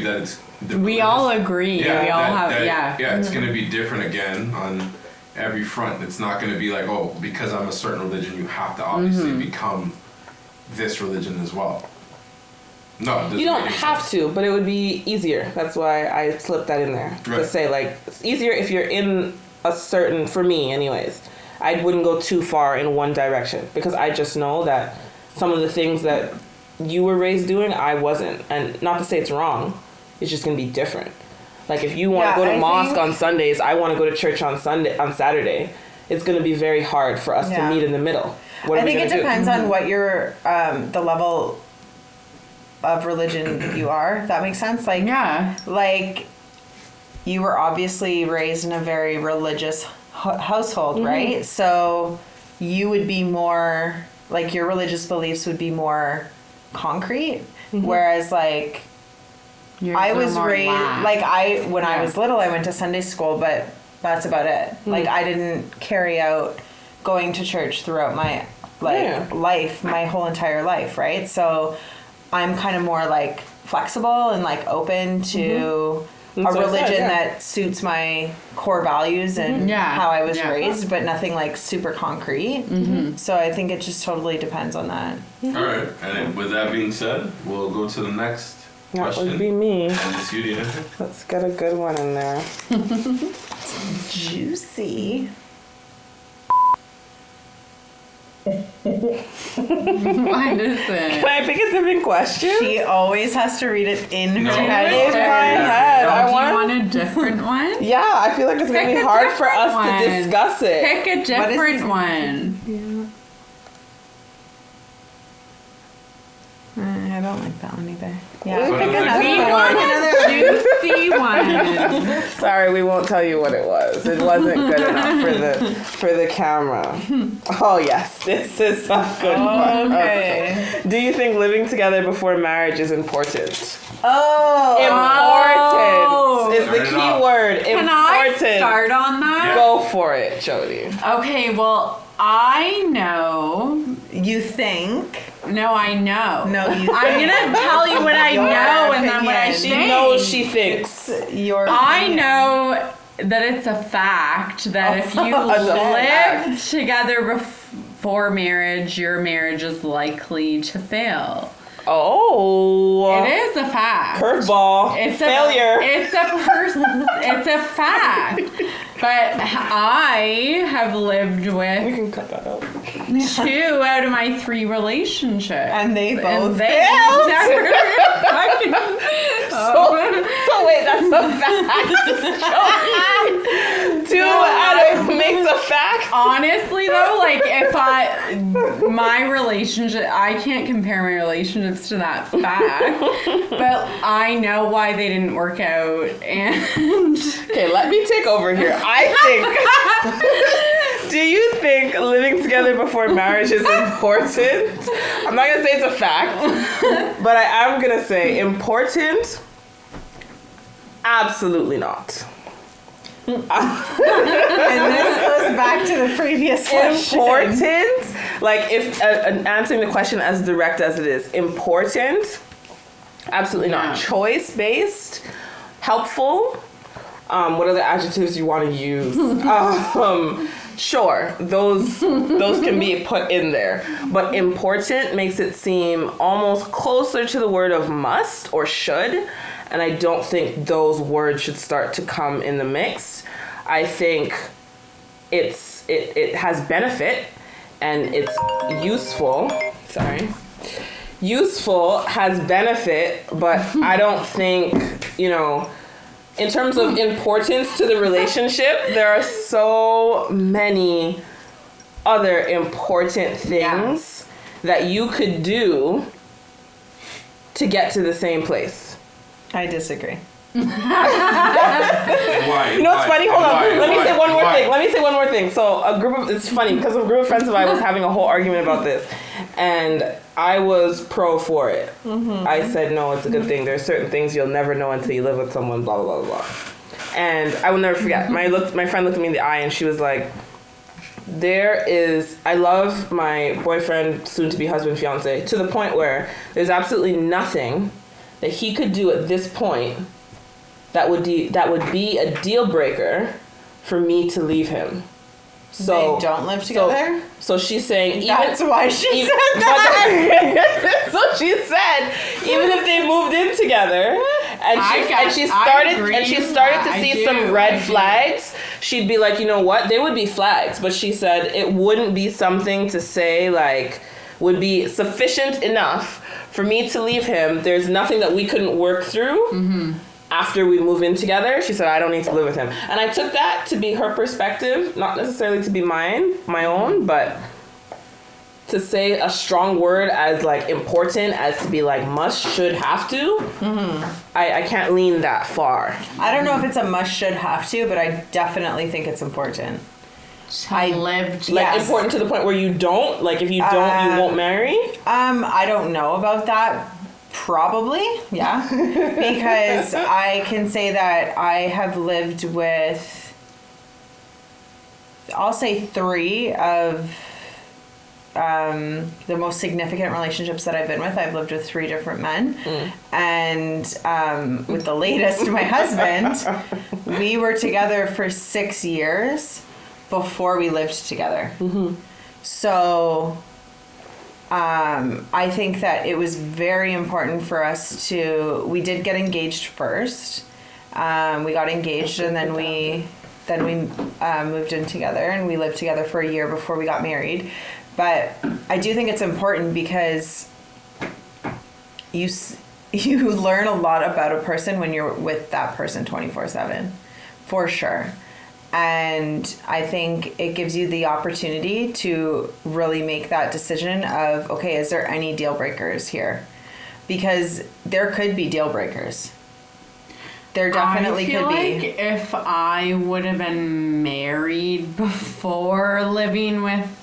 that it's We all agree. Yeah, we all that- have, that- yeah. Yeah, it's going to be different again on every front. It's not going to be like, oh, because I'm a certain religion, you have to obviously become this religion as well. No, it doesn't You don't make any have sense. to, but it would be easier. That's why I slipped that in there. To Right. say, like, it's easier if you're in a certain, for me anyways, I wouldn't go too far in one direction because I just know that some of the things that you were raised doing, I wasn't. And not to say it's wrong, it's just going to be different. Like, if you want to go to mosque on Sundays, I want to go to church on Saturday. It's going to be very hard for us to meet in the middle. What I are we think it gonna do? depends on what your the level of religion you are. That makes sense. Like Yeah. like you were obviously raised in a very religious household, right? So you would be more like your religious beliefs would be more concrete, whereas like You're I a little was more raised lax. like when I Yeah. was little, I went to Sunday school, but that's about it. Like I didn't carry out going to church throughout my life, my whole entire life, right? So I'm kind of more like flexible and like open to a That's what I said, religion yeah. that suits my core values and Yeah, how I was yeah. raised, but nothing like super concrete. So I think it just totally depends on that. All right, and then with that being said, we'll go to the next That question. would be me. And it's you, Dina. Let's get a good one in there. Juicy. What is it? Can I pick a different question? She always has to read it in her No. head. In my head. Oh, I do you want. want a different one? Yeah, I feel like it's gonna Pick be a hard for different us one. to discuss it. Pick a What is different it? one. I don't like that one either. We Yeah, pick pick another We another want one. a juicy one. Sorry, we won't tell you what it was. It wasn't good enough for the camera. Oh yes, this is a good one. Okay. Do you think living together before marriage is important? Oh. Important is the Turn it key up. word. Can I Important. start on that? Go for it, Jody. Okay, well, I know. You think? No, I know. No, you I'm think. gonna tell you what I Your know and then what I opinion. She think. knows she thinks. Your I opinion. know that it's a fact that if you It's a live together before marriage, your marriage is likely to fail. Oh. It is a fact. Curveball. It's Failure. It's a fact. But I have lived We with can cut that out. 2 out of my 3 relationships. And they both they failed? never fucking So wait, that's a fact. 2 out of makes a fact. Honestly though, like if my relationship, I can't compare my relationships to that fact, but I know why they didn't work out. And Okay, let me take over here. I think. Do you think living together before marriage is important? I'm not gonna say it's a fact, but I am gonna say important. Absolutely not. And this goes back to the previous question. Important, like if answering the question as direct as it is, important. Absolutely not. Yeah. Choice based, helpful. What other adjectives you want to use? Sure, those can be put in there, but important makes it seem almost closer to the word of must or should, and I don't think those words should start to come in the mix. I think it has benefit and it's useful. Sorry. Useful, has benefit, but I don't think, in terms of importance to the relationship, there are so many other important things that you could do to get to the same place. I disagree. Why? You know what's funny? Hold on. Why? Let me say one more Why? thing. So it's funny because a group of friends of mine was having a whole argument about this. And I was pro for it. I said, no, it's a good thing. There's certain things you'll never know until you live with someone, blah, blah, blah, blah. And I will never forget. My friend looked at me in the eye and she was like, I love my boyfriend, soon to be husband, fiance, to the point where there's absolutely nothing that he could do at this point that would be a deal breaker for me to leave him. So they don't live together? So she's saying that's why she said that. So she said even if they moved in together and she started to see some red flags, she'd be like, you know what? They would be flags, but she said it wouldn't be something to say like would be sufficient enough for me to leave him. There's nothing that we couldn't work through. After we move in together, she said, I don't need to live with him. And I took that to be her perspective, not necessarily to be my own, but to say a strong word as like important as to be like must, should, have to. I can't lean that far. I don't know if it's a must, should, have to, but I definitely think it's important. Important to the point where you don't, like if you don't, you won't marry? I don't know about that. Probably, yeah. Because I can say that I have lived with, I'll say 3 of the most significant relationships that I've been with. I've lived with 3 different men. And with the latest, my husband, we were together for 6 years before we lived together. So I think that it was very important for us we did get engaged first. We got engaged and then we moved in together and we lived together for a year before we got married. But I do think it's important because you learn a lot about a person when you're with that person 24/7, for sure. And I think it gives you the opportunity to really make that decision of, okay, is there any deal breakers here? Because there could be deal breakers. There definitely could be. I feel like if I would have been married before living with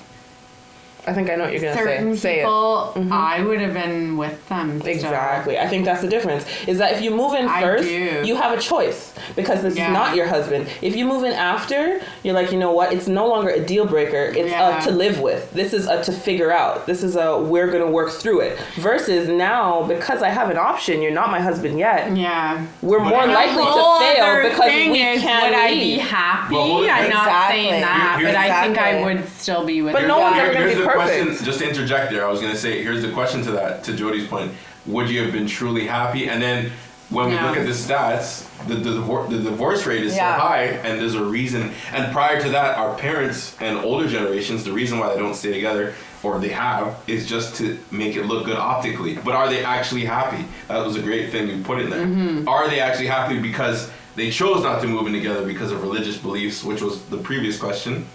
I think I know what you're going to say. certain Say people, it. I would have been with them. Exactly. I think that's the difference. Is that if you move in first, you have a choice because this is not your husband. If you move in after, you're like, you know what? It's no longer a deal breaker. It's a to live with. This is a to figure out. This is a we're going to work through it. Versus now, because I have an option, you're not my husband yet. Yeah. We're more likely to fail because we can't would I leave. be happy? Well, I'm not saying that, but I think I Exactly. would still be with But her. no one's ever going to Here's be the perfect. question, just to interject there, I was going to say, here's the question to that, to Jody's point. Would you have been truly happy? And then when we look at the stats, the divorce rate is so high, and there's a reason. And prior to that, our parents and older generations, the reason why they don't stay together, or they have, is just to make it look good optically. But are they actually happy? That was a great thing you put in there. Are they actually happy because they chose not to move in together because of religious beliefs, which was the previous question,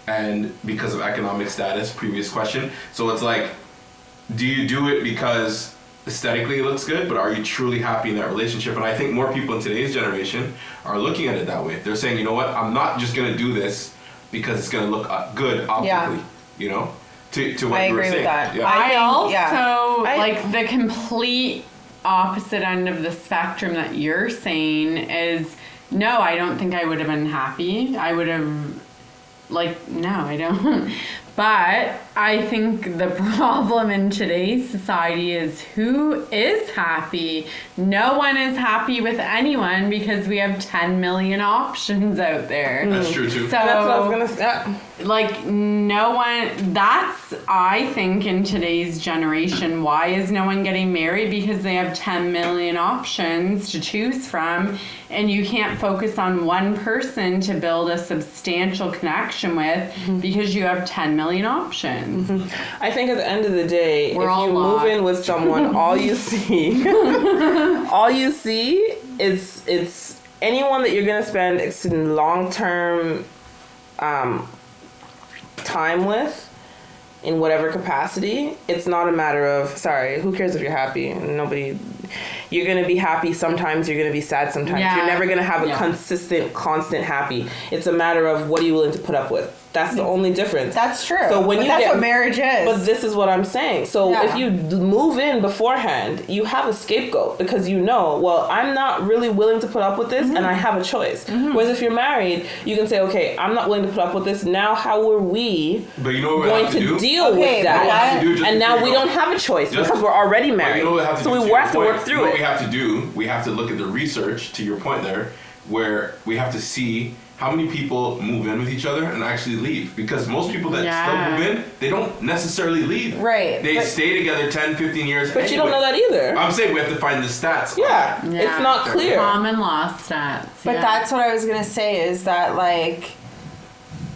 and because of economic status, previous question. So it's like, do you do it because aesthetically it looks good, but are you truly happy in that relationship? And I think more people in today's generation are looking at it that way. They're saying, you know what, I'm not just going to do this because it's going to look good optically, you know, to what you were saying. I agree with that. Yeah. I think, also like the complete opposite end of the spectrum that you're saying is, no, I don't think I would have been happy. I would have, no, I don't. But I think the problem in today's society is who is happy? No one is happy with anyone because we have 10 million options out there. That's true too. So That's what I was going to say. no one, that's, I think, in today's generation, why is no one getting married? Because they have 10 million options to choose from, and you can't focus on one person to build a substantial connection with because you have 10 million options. I think at the end of the day, We're if all you move in with someone, all you see is it's anyone that you're gonna spend long-term time with in whatever capacity. It's not a matter of, sorry, who cares if you're happy? Nobody. You're gonna be happy sometimes. You're gonna be sad sometimes. Yeah. You're never gonna have a consistent, constant happy. It's a matter of what are you willing to put up with. That's the only difference. That's true. So when but you that's get, what marriage is. But this is what I'm saying. So Yeah. if you move in beforehand, you have a scapegoat because you know, well, I'm not really willing to put up with this, and I have a choice. Whereas if you're married, you can say, okay, I'm not willing to put up with this. Now, how are we But you know what we going have to to do? deal Okay, with but that? that- do just And to now figure we out- don't have a choice Just- because we're already But married. you know what we have to So do we to your have to point? work through You know it. what we have to do? We have to look at the research, to your point there, where we have to see how many people move in with each other and actually leave. Because most people that Yeah. still move in, they don't necessarily leave. Right, They but- stay together 10, 15 years. But you don't know that either. I'm saying we have to find the stats. Yeah, it's not clear. Common law stats. But yeah. that's what I was gonna say is that like,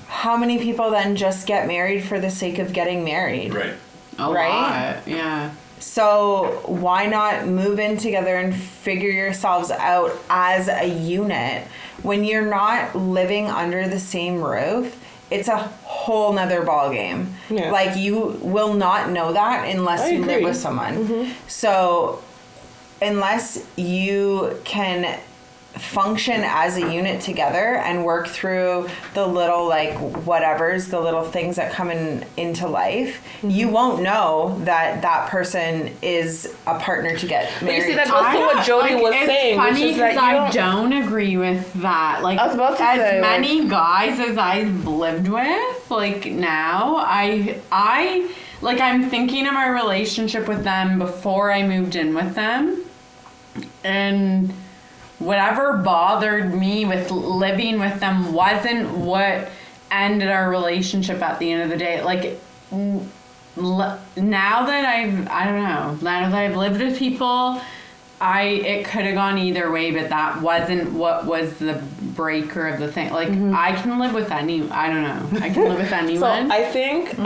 how many people then just get married for the sake of getting married? Right. a right? lot. Yeah. So why not move in together and figure yourselves out as a unit when you're not living under the same roof? It's a whole nother ball game. Yeah. Like you will not know that unless I you live agree. with someone. So unless you can function as a unit together and work through the little like whatevers, the little things that come into life, you won't know that that person is a partner to get But you married see, that's to. also what Jody was it's saying, which funny is that because you I don't... don't agree with that. Like, I was about to as say, like- many guys as I've lived with, like now, I like I'm thinking of my relationship with them before I moved in with them, and whatever bothered me with living with them wasn't what ended our relationship at the end of the day. Like, now that now that I've lived with people, it could have gone either way, but that wasn't what was the breaker of the thing. Like, I can live with I don't know. I can live with So anyone. I think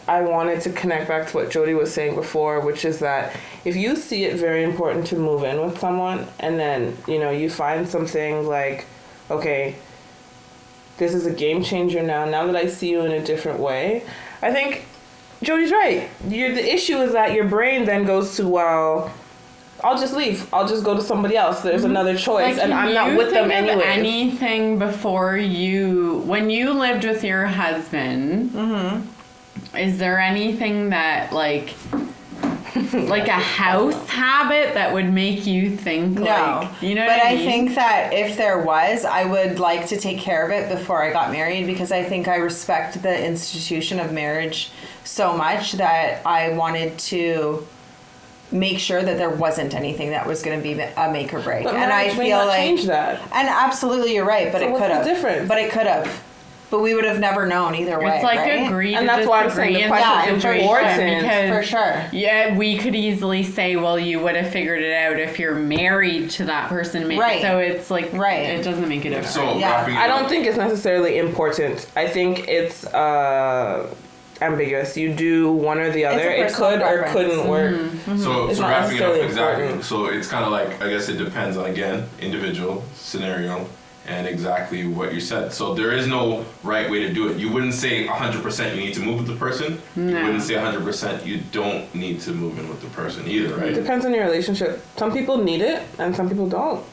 I wanted to connect back to what Jody was saying before, which is that if you see it very important to move in with someone, and then you find something like, okay, this is a game changer now that I see you in a different way, I think Jody's right. The issue is that your brain then goes to, well, I'll just leave. I'll just go to somebody else. There's another choice, and I'm not with them anyway. anyways. Anything before when you lived with your husband, is there anything that like a house habit that would make you think No, like, you know but what I I mean? think that if there was, I would like to take care of it before I got married because I think I respect the institution of marriage so much that I wanted to make sure that there wasn't anything that was going to be a make or break. But And I marriage may feel not like change that. And absolutely, you're right. But So it what's could the have. difference? But it could have. But we would have never known either way. It's like right? agree And to that's why I'm saying the disagree in question that is situation, important. because For sure. Yeah, we could easily say, well, you would have figured it out if you're married to that person. Right. So it's like, Right. it doesn't make a difference. So Yeah. wrapping it I don't up- think it's necessarily important. I think it's ambiguous. You do one or the other. a It personal could or preference. couldn't work. So, It's so not wrapping it up necessarily exactly. important. So it's kind of like, I guess it depends on, again, individual, scenario, and exactly what you said. So there is no right way to do it. You wouldn't say 100% you need to move with the person. You No. wouldn't say 100% you don't need to move in with the person either, It right? depends on your relationship. Some people need it and some people don't.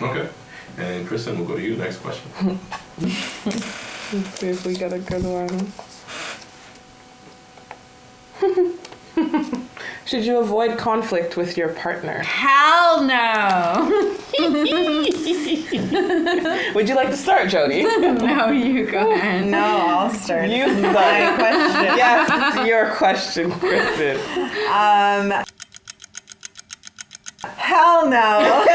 Okay. And Kristen, we'll go to you. Next question. Let's see if we get a good one. Should you avoid conflict with your partner? Hell no. Would you like to start, Jody? No, you go ahead. No, I'll start. You My start. question. Yes, it's your question, Kristen. Hell no.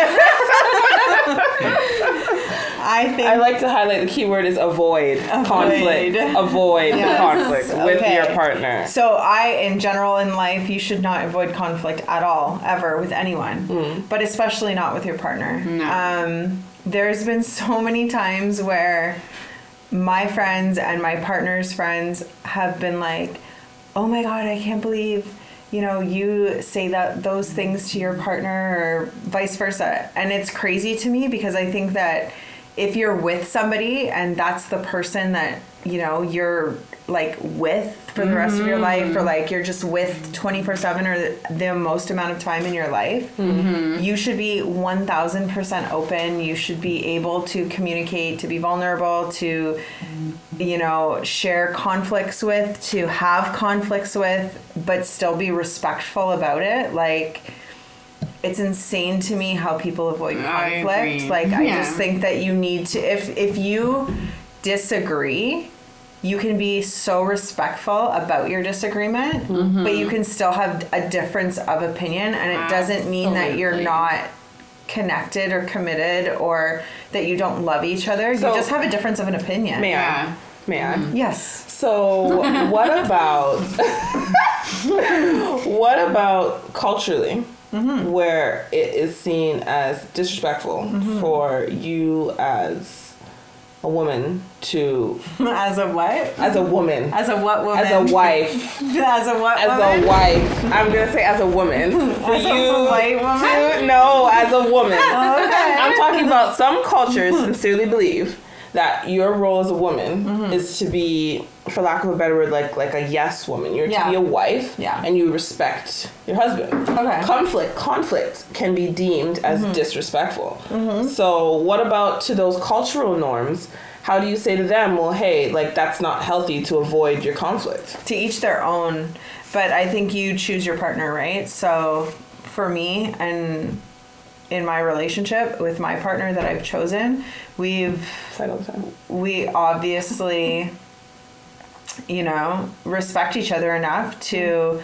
I think I like to highlight the keyword is avoid conflict. Avoid Yes. conflict with Okay. your partner. So in general in life, you should not avoid conflict at all, ever, with anyone, but especially not with your partner. No. There's been so many times where my friends and my partner's friends have been like, oh my God, I can't believe, you say those things to your partner or vice versa. And it's crazy to me because I think that if you're with somebody and that's the person that, you know, you're like with for the rest of your life, or like you're just with 24/7 or the most amount of time in your life, you should be 1000% open. You should be able to communicate, to be vulnerable, to, you know, share conflicts with, to have conflicts with, but still be respectful about it. Like, it's insane to me how people avoid I conflict. agree. Like, I Yeah. just think that you need to, if you disagree, you can be so respectful about your disagreement, but you can still have a difference of opinion, and it doesn't mean that you're Absolutely. not connected or committed or that you don't love each other. So- you just have a difference of an opinion. May I? Yeah. May I? Yes. So what about what about culturally, where it is seen as disrespectful for you as a woman to, As a what? as a woman, As a what woman? as a wife, As a what as woman? a wife, I'm gonna say as a woman, for As a you white woman? to, no, as a woman. Okay. I'm talking about some cultures sincerely believe that your role as a woman is to be, for lack of a better word, like a yes woman. You're Yeah. to be a wife, Yeah. and you respect your husband. Okay. Conflict can be deemed as disrespectful. So what about to those cultural norms? How do you say to them, well, hey, like, that's not healthy to avoid your conflict? To each their own, but I think you choose your partner, right? So for me, and in my relationship with my partner that I've chosen, Say it all the time. we obviously, you know, respect each other enough to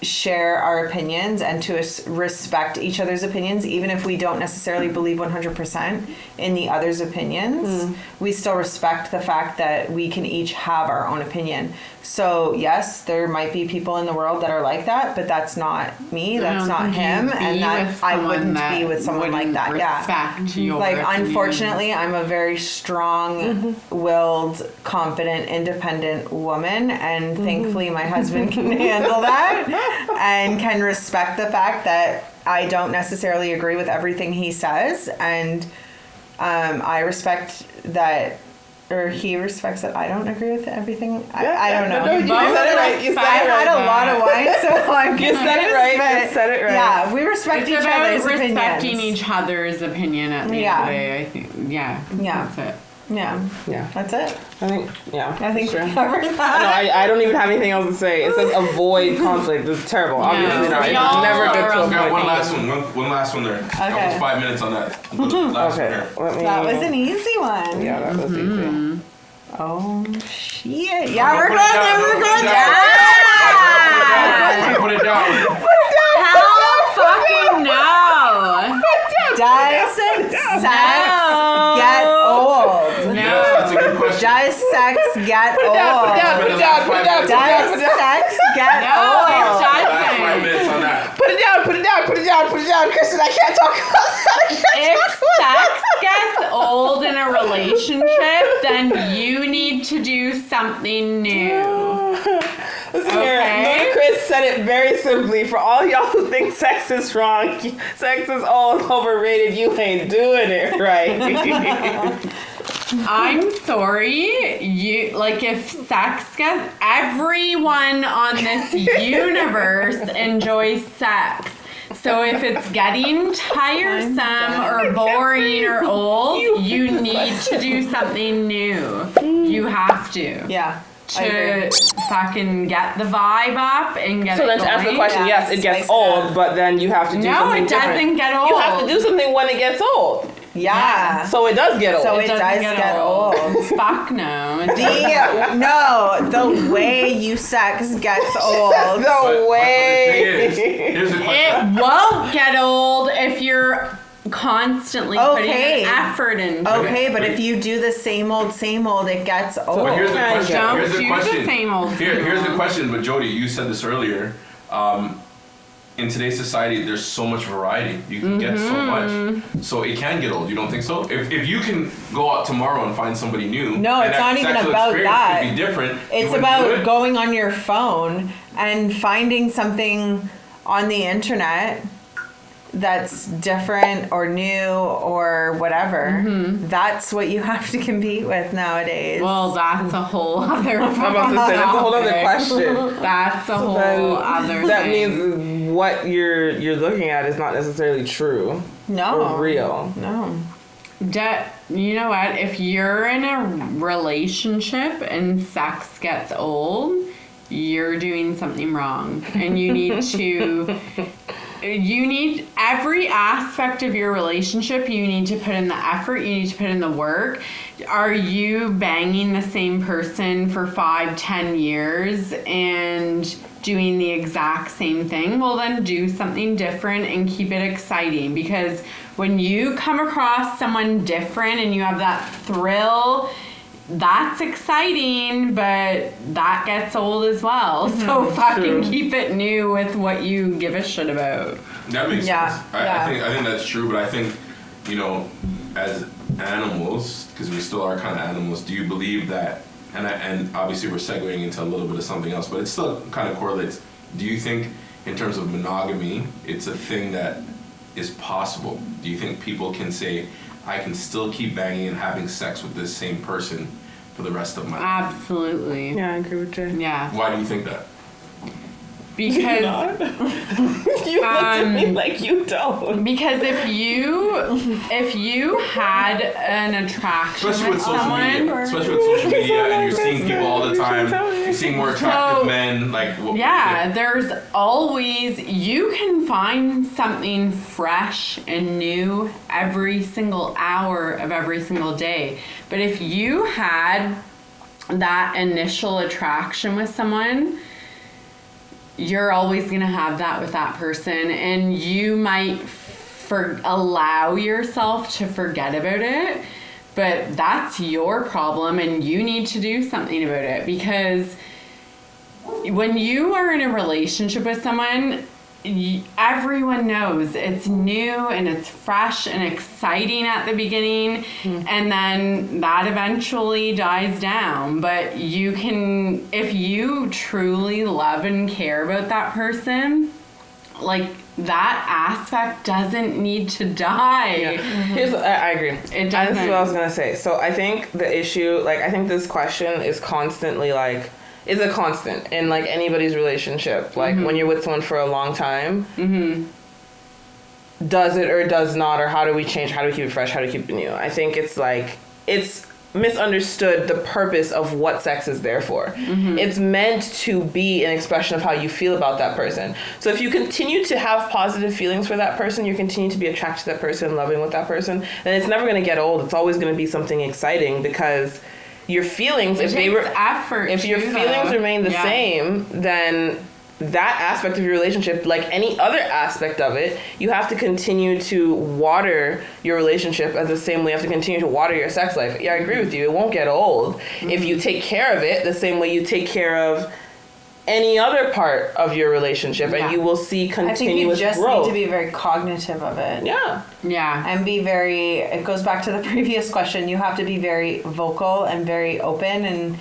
share our opinions and to respect each other's opinions, even if we don't necessarily believe 100% in the other's opinions. We still respect the fact that we can each have our own opinion. So yes, there might be people in the world that are like that, but that's not me, I that's don't not think him, you'd and be that with I someone wouldn't that be with someone like wouldn't that. Yeah. respect your Like, opinion. unfortunately, I'm a very strong-willed, confident, independent woman, and thankfully my husband can handle that and can respect the fact that I don't necessarily agree with everything he says, and I respect that, or he respects that I don't agree with everything. I don't know. No, you said it right. You said I it had right. a lot of wine, so I'm You said it right. You said it right. Yeah, we respect It's each about other's respecting opinions. each other's opinion at the end Yeah. of the day, I think. Yeah. Yeah. That's it. Yeah, Yeah. that's it. I think, yeah. I think sure. we covered No, that. I don't even have anything else to say. It says avoid conflict. It's terrible. Obviously not. It's Y'all never good are to on We got avoid one last conflict. one last one there. Okay. Almost 5 minutes on that. Last one Okay. there. Let me, That was an easy one. Yeah, that was easy. Oh shit! Yeah, Don't we're put good. it down, We're don't good. put it down. Yeah. Put it down. Hell fucking no! Does sex get old? No. That's a good question. Does sex get old? Put it down, put it down, put it down, put it down, Does put it down. sex get No, old? it Last 5 doesn't. minutes on that. Put it down, put it down, put it down, put it down, Kristen. I can't talk about that. If sex gets old in a relationship, then you need to do something new. Listen here, Okay. Ludacris said it very simply. For all y'all who think sex is wrong, sex is old, overrated, you ain't doing it right. I'm sorry. You like if sex gets everyone on this universe enjoys sex. So if it's getting tiresome or boring or old, you need to do something new. You have to. Yeah. I agree. To fucking get the vibe up and get So it then to answer the going. question, Yeah, yes, it gets spice it old, up. but then you have to do No, something it doesn't different. get old. You have to do something when it gets old. Yeah. So it does get old. So it does get old. Fuck no. It The way you sex gets old. No But the way. thing is, here's the question. It won't get old if you're constantly putting Okay. an effort into it. Okay, but if you do the same old, it gets old. But here's the Okay. question. Don't Here's the do question. the same old Here's the thing. question. But Jody, you said this earlier. In today's society, there's so much variety. You can get so much. So it can get old. You don't think so? If you can go out tomorrow and find somebody new. No, and it's that not even sexual about experience that. Could be different. you It's wouldn't do about it? going on your phone and finding something on the internet that's different or new or whatever, that's what you have to compete with nowadays. Well, that's a whole other. I'm about to say that's a whole other question. That's a whole Then other. that thing. means what you're looking at is not necessarily true No. or real. No. You know what? If you're in a relationship and sex gets old, you're doing something wrong, and you need to. You need every aspect of your relationship. You need to put in the effort. You need to put in the work. Are you banging the same person for 5-10 years and doing the exact same thing? Well, then do something different and keep it exciting, because when you come across someone different and you have that thrill, that's exciting, but that gets old as well. So fucking keep it new with what you give a shit about. That makes Yeah, sense. yeah. I think that's true, but I think, you know, as animals, because we still are kind of animals, do you believe that, and obviously we're segueing into a little bit of something else, but it still kind of correlates. Do you think in terms of monogamy, it's a thing that is possible? Do you think people can say, I can still keep banging and having sex with this same person for the rest of my life? Absolutely. Yeah, I agree with Jay. Yeah. Why do you think that? Because You look at me like you don't. because if you had an attraction Especially with social someone, media. Especially with social media, and you're seeing people all the time. You're seeing more attractive So, men. Like, yeah, there's always, you can find something fresh and new every single hour of every single day. But if you had that initial attraction with someone, you're always going to have that with that person, and you might allow yourself to forget about it, but that's your problem, and you need to do something about it, because when you are in a relationship with someone, everyone knows it's new and it's fresh and exciting at the beginning, and then that eventually dies down. But you can, if you truly love and care about that person, like, that aspect doesn't need to die. I agree. It That's doesn't. what I was gonna say. So I think the issue, like, I think this question is constantly like, is a constant in like anybody's relationship. Like when you're with someone for a long time, does it or does not, or how do we change? How do we keep it fresh? How do we keep it new? I think it's like, it's misunderstood the purpose of what sex is there for. It's meant to be an expression of how you feel about that person. So if you continue to have positive feelings for that person, you continue to be attracted to that person, loving with that person, then it's never going to get old. It's always going to be something exciting, because your feelings, if your feelings remain the same, then that aspect of your relationship, like any other aspect of it, you have to continue to water your relationship as the same way you have to continue to water your sex life. Yeah, I agree with you. It won't get old if you take care of it the same way you take care of any other part of your relationship, and you will see continuous growth. I think you just need to be very cognitive of it. Yeah. And be very, it goes back to the previous question, you have to be very vocal and very open and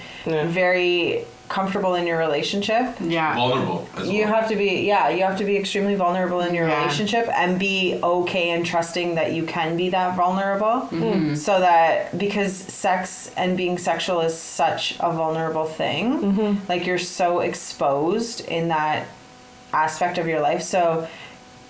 very comfortable in your relationship. Vulnerable as well. You have to be extremely vulnerable in your relationship, and be okay and trusting that you can be that vulnerable. So that, because sex and being sexual is such a vulnerable thing, like, you're so exposed in that aspect of your life. So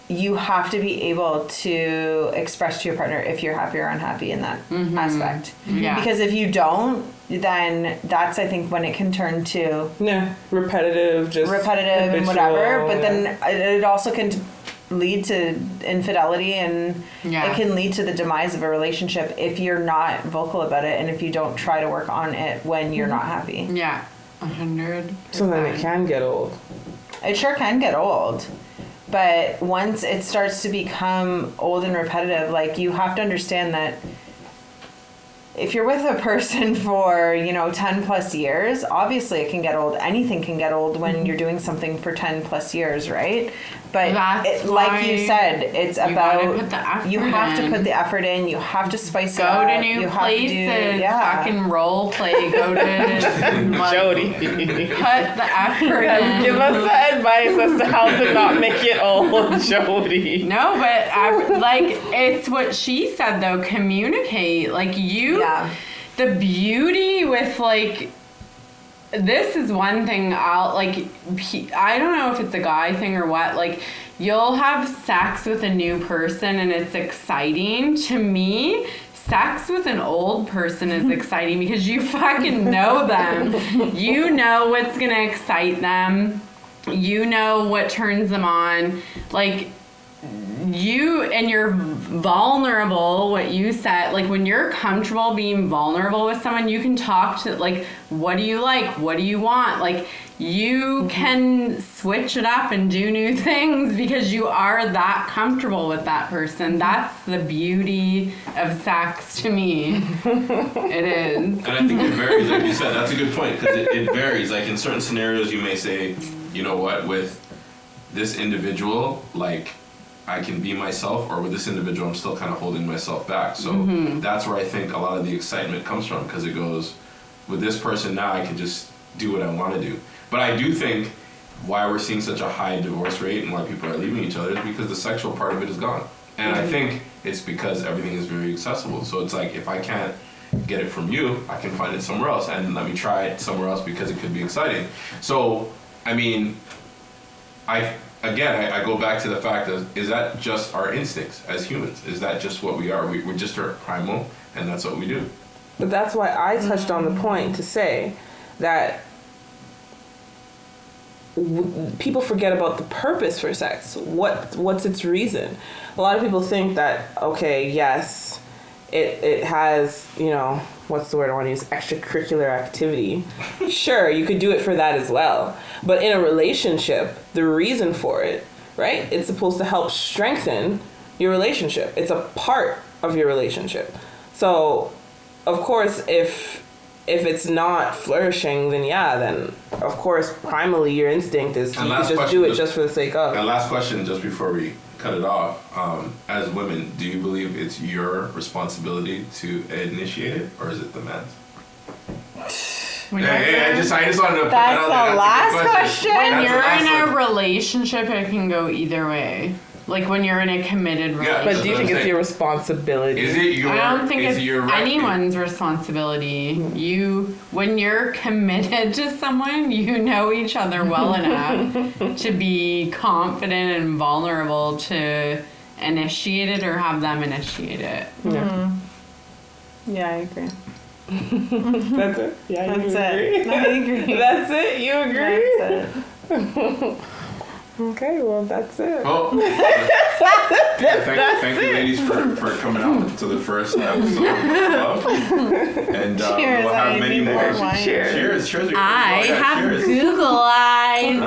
you have to be able to express to your partner if you're happy or unhappy in that aspect. Because if you don't, then that's, I think, when it can turn to repetitive and whatever. But then it also can lead to infidelity, and it can lead to the demise of a relationship if you're not vocal about it, and if you don't try to work on it when you're not happy. 100%. So then it can get old. It sure can get old. But once it starts to become old and repetitive, like, you have to understand that if you're with a person for, 10 plus years, obviously it can get old. Anything can get old when you're doing something for 10 plus years, right? But like you said, it's about you have to put the effort in. You have to spice it up. Go to new places. Fucking role play. Go to Jody. Put the effort in. Give us the advice as to how to not make it old, Jody. No, but it's what she said though. Communicate. The beauty with this is one thing I don't know if it's a guy thing or what, you'll have sex with a new person and it's exciting. To me, sex with an old person is exciting because you fucking know them. You know what's gonna excite them. You know what turns them on. You're vulnerable, what you said, when you're comfortable being vulnerable with someone, you can talk to, what do you like? What do you want? You can switch it up and do new things because you are that comfortable with that person. That's the beauty of sex to me. It is. And I think it varies, like you said. That's a good point, because it varies. In certain scenarios, you may say, you know what, with this individual, I can be myself, or with this individual, I'm still kind of holding myself back. So that's where I think a lot of the excitement comes from, because it goes, with this person now, I can just do what I want to do. But I do think why we're seeing such a high divorce rate and why people are leaving each other is because the sexual part of it is gone. And I think it's because everything is very accessible. So it's if I can't get it from you, I can find it somewhere else, and let me try it somewhere else because it could be exciting. So, I mean, I go back to the fact of, is that just our instincts as humans? Is that just what we are? We're just our primal, and that's what we do. But that's why I touched on the point to say that people forget about the purpose for sex. What's its reason? A lot of people think that, okay, yes, it has, what's the word I want to use? Extracurricular activity. Sure, you could do it for that as well. But in a relationship, the reason for it, right? It's supposed to help strengthen your relationship. It's a part of your relationship. So, of course, if it's not flourishing, then of course, primally your instinct is to just do it just for the sake of. And last question, just before we cut it off. As women, do you believe it's your responsibility to initiate it, or is it the man's? I just wanted to put that out there. That's the last question. When you're in a relationship, it can go either way. When you're in a committed relationship. But do you think it's your responsibility? Is it your? I don't think it's anyone's responsibility. When you're committed to someone, you know each other well enough to be confident and vulnerable to initiate it or have them initiate it. Yeah, I agree. That's it? Yeah, That's it. I agree. That's it? You agree? That's it. Okay, well, that's it. Oh. Thank you, ladies, for coming out to the first episode of the club. And cheers, we'll have many more. Cheers. Cheers. I have cheers. Google eyes.